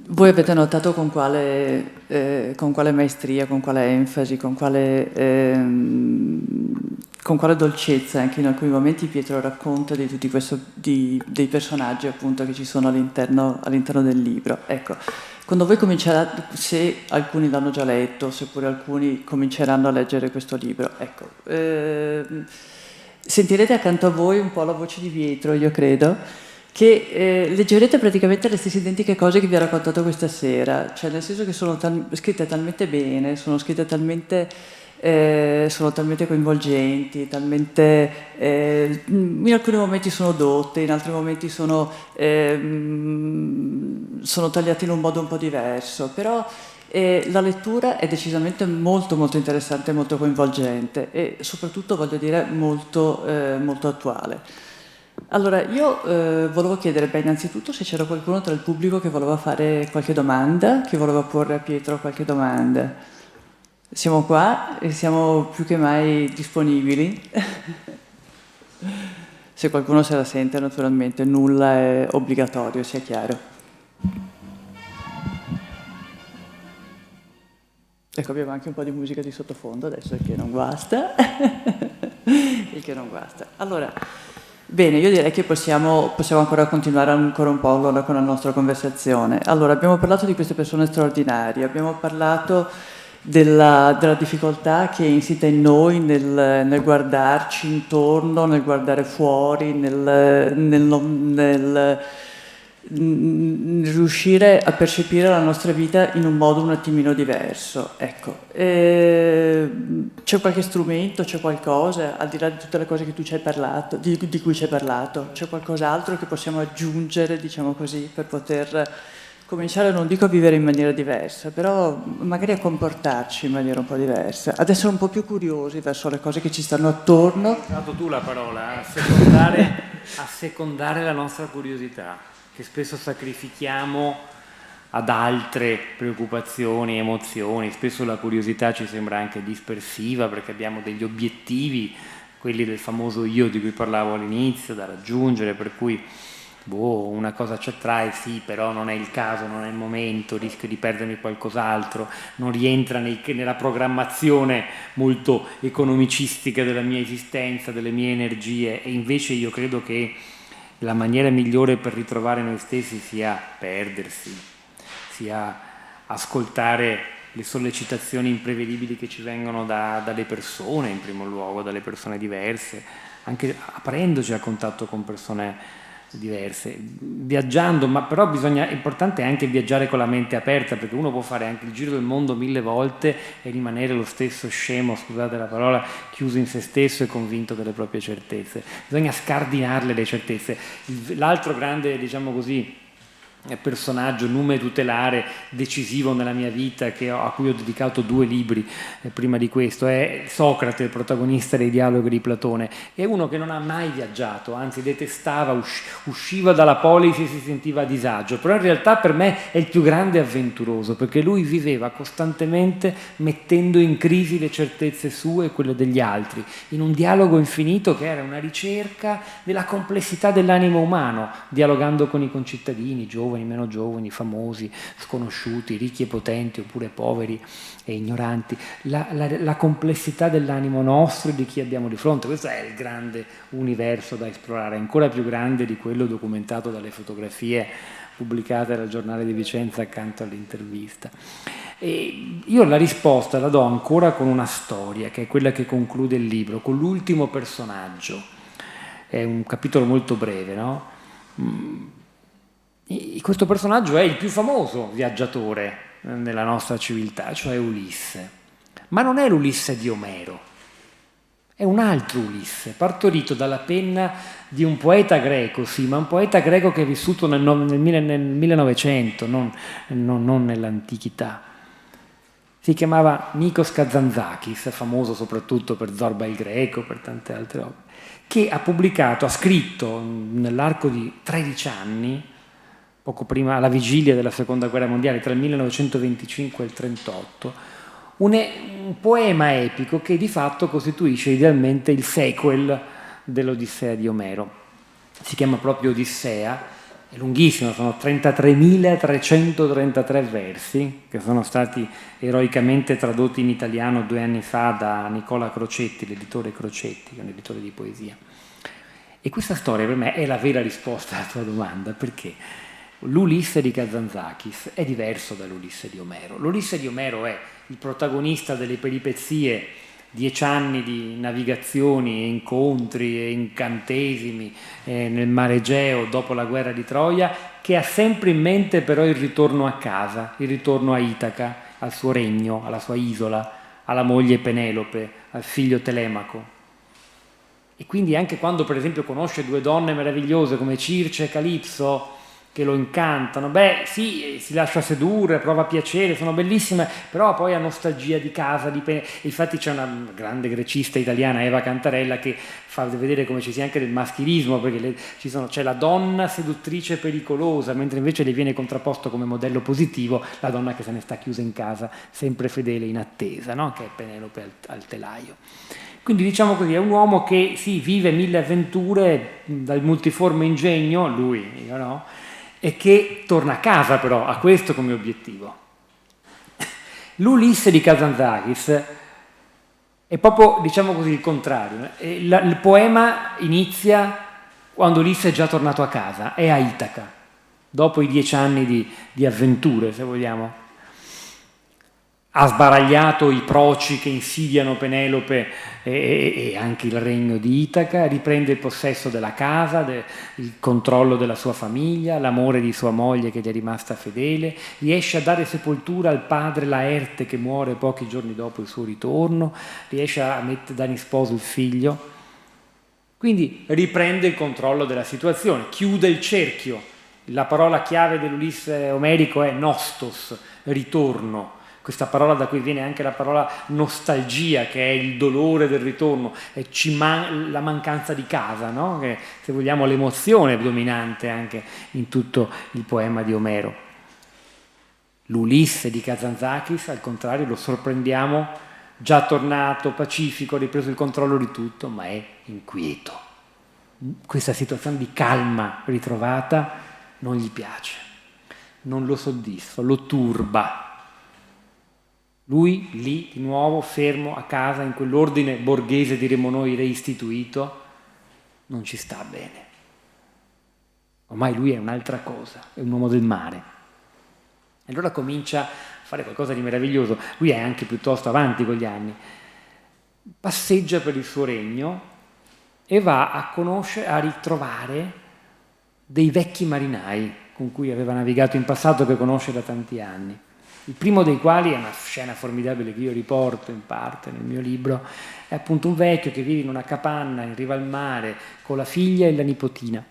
voi avete notato con quale maestria, con quale enfasi, con quale dolcezza anche in alcuni momenti Pietro racconta di tutti dei personaggi appunto che ci sono all'interno del libro. Ecco, quando voi comincerete, se alcuni l'hanno già letto, seppure alcuni cominceranno a leggere questo libro, ecco, sentirete accanto a voi un po' la voce di Pietro, io credo, che leggerete praticamente le stesse identiche cose che vi ha raccontato questa sera, cioè nel senso che sono scritte talmente bene, sono scritte talmente coinvolgenti, talmente in alcuni momenti sono dotte, in altri momenti sono tagliate in un modo un po' diverso, però la lettura è decisamente molto molto interessante, molto coinvolgente e soprattutto, voglio dire, molto attuale. Allora, io volevo chiedere, innanzitutto se c'era qualcuno tra il pubblico che voleva fare qualche domanda, che voleva porre a Pietro qualche domanda. Siamo qua e siamo più che mai disponibili. Se qualcuno se la sente, naturalmente, nulla è obbligatorio, sia chiaro. Ecco, abbiamo anche un po' di musica di sottofondo adesso, il che non guasta. Il che non guasta. Allora, bene, io direi che possiamo ancora continuare ancora un po' allora con la nostra conversazione. Allora, abbiamo parlato di queste persone straordinarie, abbiamo parlato della difficoltà che è insita in noi nel guardarci intorno, nel guardare fuori, nel riuscire a percepire la nostra vita in un modo un attimino diverso. Ecco, c'è qualche strumento, c'è qualcosa, al di là di tutte le cose che tu ci hai parlato, di cui ci hai parlato, c'è qualcos'altro che possiamo aggiungere, diciamo così, per poter cominciare, non dico a vivere in maniera diversa, però magari a comportarci in maniera un po' diversa, ad essere un po' più curiosi verso le cose che ci stanno attorno. Hai dato tu la parola, a secondare la nostra curiosità, che spesso sacrifichiamo ad altre preoccupazioni, emozioni. Spesso la curiosità ci sembra anche dispersiva perché abbiamo degli obiettivi, quelli del famoso io di cui parlavo all'inizio, da raggiungere, per cui una cosa ci attrae, sì, però non è il caso, non è il momento, rischio di perdermi qualcos'altro, non rientra nella programmazione molto economicistica della mia esistenza, delle mie energie. E invece io credo che la maniera migliore per ritrovare noi stessi sia perdersi, sia ascoltare le sollecitazioni imprevedibili che ci vengono dalle persone, in primo luogo, dalle persone diverse, anche aprendoci a contatto con persone diverse, viaggiando, ma però è importante anche viaggiare con la mente aperta, perché uno può fare anche il giro del mondo 1000 volte e rimanere lo stesso scemo, scusate la parola, chiuso in se stesso e convinto delle proprie certezze. Bisogna scardinarle le certezze. L'altro grande, diciamo così, personaggio, nume tutelare, decisivo nella mia vita, a cui ho dedicato 2 libri prima di questo, è Socrate, il protagonista dei dialoghi di Platone. È uno che non ha mai viaggiato, anzi detestava, usciva dalla polis e si sentiva a disagio, però in realtà per me è il più grande avventuroso, perché lui viveva costantemente mettendo in crisi le certezze sue e quelle degli altri, in un dialogo infinito che era una ricerca della complessità dell'animo umano, dialogando con i concittadini, giovani, meno giovani, famosi, sconosciuti, ricchi e potenti oppure poveri e ignoranti, la complessità dell'animo nostro e di chi abbiamo di fronte. Questo è il grande universo da esplorare, ancora più grande di quello documentato dalle fotografie pubblicate dal Giornale di Vicenza accanto all'intervista. E io la risposta la do ancora con una storia, che è quella che conclude il libro, con l'ultimo personaggio. È un capitolo molto breve, no? Questo personaggio è il più famoso viaggiatore nella nostra civiltà, cioè Ulisse. Ma non è l'Ulisse di Omero, è un altro Ulisse, partorito dalla penna di un poeta greco, sì, ma un poeta greco che è vissuto nel 1900, non nell'antichità. Si chiamava Nikos Kazantzakis, famoso soprattutto per Zorba il Greco, per tante altre opere, che ha scritto nell'arco di 13 anni, poco prima, alla vigilia della Seconda Guerra Mondiale, tra il 1925 e il 1938, un poema epico che di fatto costituisce idealmente il sequel dell'Odissea di Omero. Si chiama proprio Odissea, è lunghissimo, sono 33.333 versi che sono stati eroicamente tradotti in italiano 2 anni fa da Nicola Crocetti, l'editore Crocetti, che è un editore di poesia. E questa storia per me è la vera risposta alla tua domanda, perché l'Ulisse di Kazantzakis è diverso dall'Ulisse di Omero. L'Ulisse di Omero è il protagonista delle peripezie, 10 anni di navigazioni e incontri e incantesimi nel mare Egeo dopo la guerra di Troia, che ha sempre in mente però il ritorno a casa, il ritorno a Itaca, al suo regno, alla sua isola, alla moglie Penelope, al figlio Telemaco. E quindi anche quando per esempio conosce 2 donne meravigliose come Circe e Calipso, che lo incantano, sì, si lascia sedurre, prova piacere, sono bellissime, però poi ha nostalgia di casa, infatti c'è una grande grecista italiana, Eva Cantarella, che fa vedere come ci sia anche del maschilismo, perché c'è la donna seduttrice pericolosa, mentre invece le viene contrapposto come modello positivo la donna che se ne sta chiusa in casa, sempre fedele in attesa, no? Che è Penelope al telaio. Quindi diciamo così, è un uomo che sì, vive 1000 avventure dal multiforme ingegno, lui, io no, e che torna a casa però, ha questo come obiettivo. L'Ulisse di Kazantzakis è proprio, diciamo così, il contrario. Il poema inizia quando Ulisse è già tornato a casa, è a Itaca, dopo i 10 anni di avventure, se vogliamo. Ha sbaragliato i proci che insidiano Penelope e anche il regno di Itaca, riprende il possesso della casa, il controllo della sua famiglia, l'amore di sua moglie che gli è rimasta fedele, riesce a dare sepoltura al padre Laerte che muore pochi giorni dopo il suo ritorno, riesce a dare in sposo il figlio, quindi riprende il controllo della situazione, chiude il cerchio. La parola chiave dell'Ulisse omerico è nostos, ritorno. Questa parola da cui viene anche la parola nostalgia, che è il dolore del ritorno, è la mancanza di casa, no? Che, se vogliamo, l'emozione dominante anche in tutto il poema di Omero. L'Ulisse di Kazantzakis, al contrario, lo sorprendiamo già tornato, pacifico, ha ripreso il controllo di tutto, ma è inquieto. Questa situazione di calma ritrovata non gli piace, non lo soddisfa, lo turba. Lui lì di nuovo fermo a casa in quell'ordine borghese, diremmo noi, reistituito, non ci sta bene. Ormai lui è un'altra cosa, è un uomo del mare. E allora comincia a fare qualcosa di meraviglioso. Lui è anche piuttosto avanti con gli anni. Passeggia per il suo regno e va a ritrovare dei vecchi marinai con cui aveva navigato in passato, che conosce da tanti anni. Il primo dei quali è una scena formidabile che io riporto in parte nel mio libro, è appunto un vecchio che vive in una capanna in riva al mare con la figlia e la nipotina.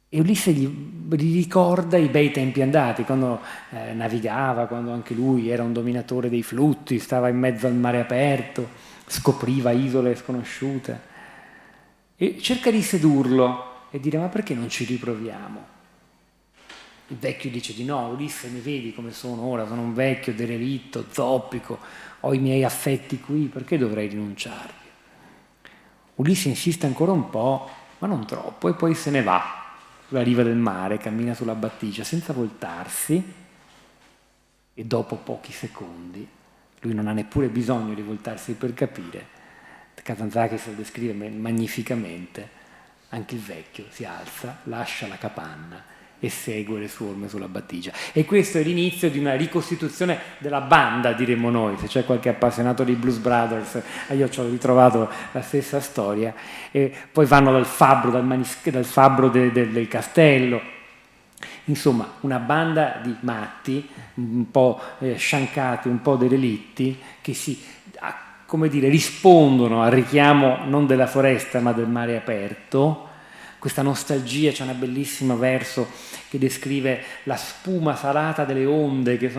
E Ulisse gli ricorda i bei tempi andati, quando navigava, quando anche lui era un dominatore dei flutti, stava in mezzo al mare aperto, scopriva isole sconosciute. E cerca di sedurlo e dire: ma perché non ci riproviamo? Il vecchio dice di no. Ulisse, mi vedi come sono ora, sono un vecchio derelitto, zoppico, ho i miei affetti qui, perché dovrei rinunciarvi? Ulisse insiste ancora un po', ma non troppo, e poi se ne va sulla riva del mare, cammina sulla battigia senza voltarsi, e dopo pochi secondi, lui non ha neppure bisogno di voltarsi per capire, Kazantzakis lo descrive magnificamente, anche il vecchio si alza, lascia la capanna e segue le sue orme sulla battigia. E questo è l'inizio di una ricostituzione della banda, diremmo noi. Se c'è qualche appassionato dei Blues Brothers, io ci ho ritrovato la stessa storia. E poi vanno dal fabbro, dal fabbro del castello. Insomma, una banda di matti, un po' sciancati, un po' derelitti, che rispondono al richiamo non della foresta ma del mare aperto, questa nostalgia. C'è un bellissimo verso che descrive la spuma salata delle onde, che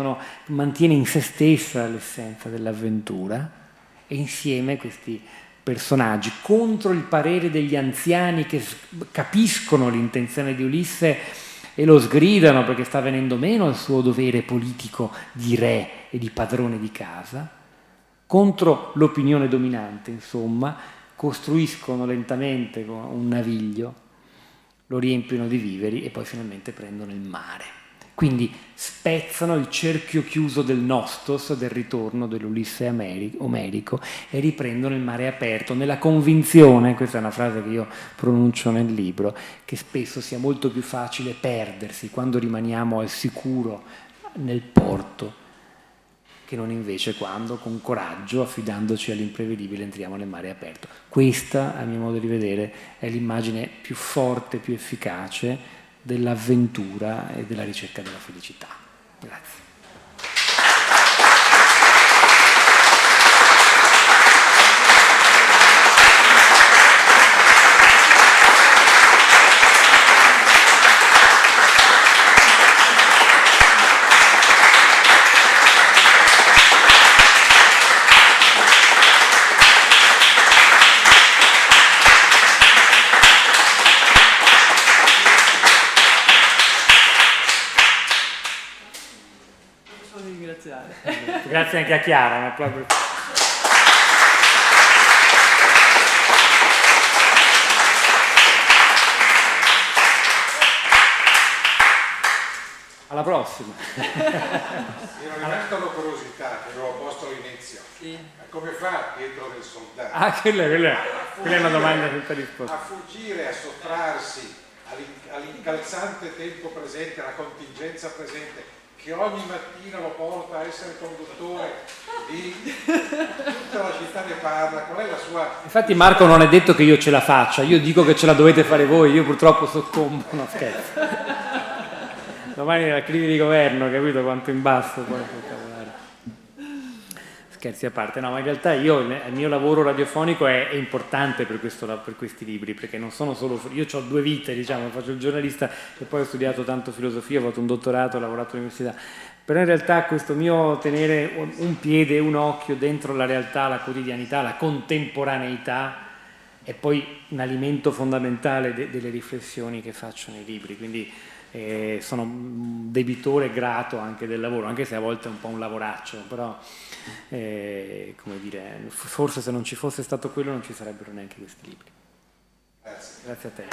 mantiene in se stessa l'essenza dell'avventura, e insieme questi personaggi contro il parere degli anziani che capiscono l'intenzione di Ulisse e lo sgridano perché sta venendo meno al suo dovere politico di re e di padrone di casa, contro l'opinione dominante, insomma, costruiscono lentamente un naviglio, lo riempiono di viveri e poi finalmente prendono il mare. Quindi spezzano il cerchio chiuso del Nostos, del ritorno dell'Ulisse omerico, e riprendono il mare aperto, nella convinzione, questa è una frase che io pronuncio nel libro, che spesso sia molto più facile perdersi quando rimaniamo al sicuro nel porto, che non invece quando con coraggio, affidandoci all'imprevedibile, entriamo nel mare aperto. Questa, a mio modo di vedere, è l'immagine più forte, più efficace dell'avventura e della ricerca della felicità. Grazie. Grazie anche a Chiara, un applauso. Alla prossima. Io rimango una curiosità che avevo posto all'inizio. Sì. Come fa Pietro del Soldato? Quella è una domanda senza risposta. A fuggire, a sottrarsi all'incalzante tempo presente, alla contingenza presente, che ogni mattina lo porta a essere conduttore di tutta la città ne parla. Qual è la sua... Infatti Marco non è detto che io ce la faccia, io dico che ce la dovete fare voi, io purtroppo soccombo, no scherzo. Domani nella crisi di governo, capito quanto in basso poi scherzi a parte, no, ma in realtà il mio lavoro radiofonico è importante per questi libri, perché non sono solo, io ho due vite, diciamo, faccio il giornalista e poi ho studiato tanto filosofia, ho fatto un dottorato, ho lavorato all'università, però in realtà questo mio tenere un piede e un occhio dentro la realtà, la quotidianità, la contemporaneità è poi un alimento fondamentale delle riflessioni che faccio nei libri, quindi sono un debitore grato anche del lavoro, anche se a volte è un po' un lavoraccio, però come dire, forse se non ci fosse stato quello non ci sarebbero neanche questi libri. Grazie. Grazie a te.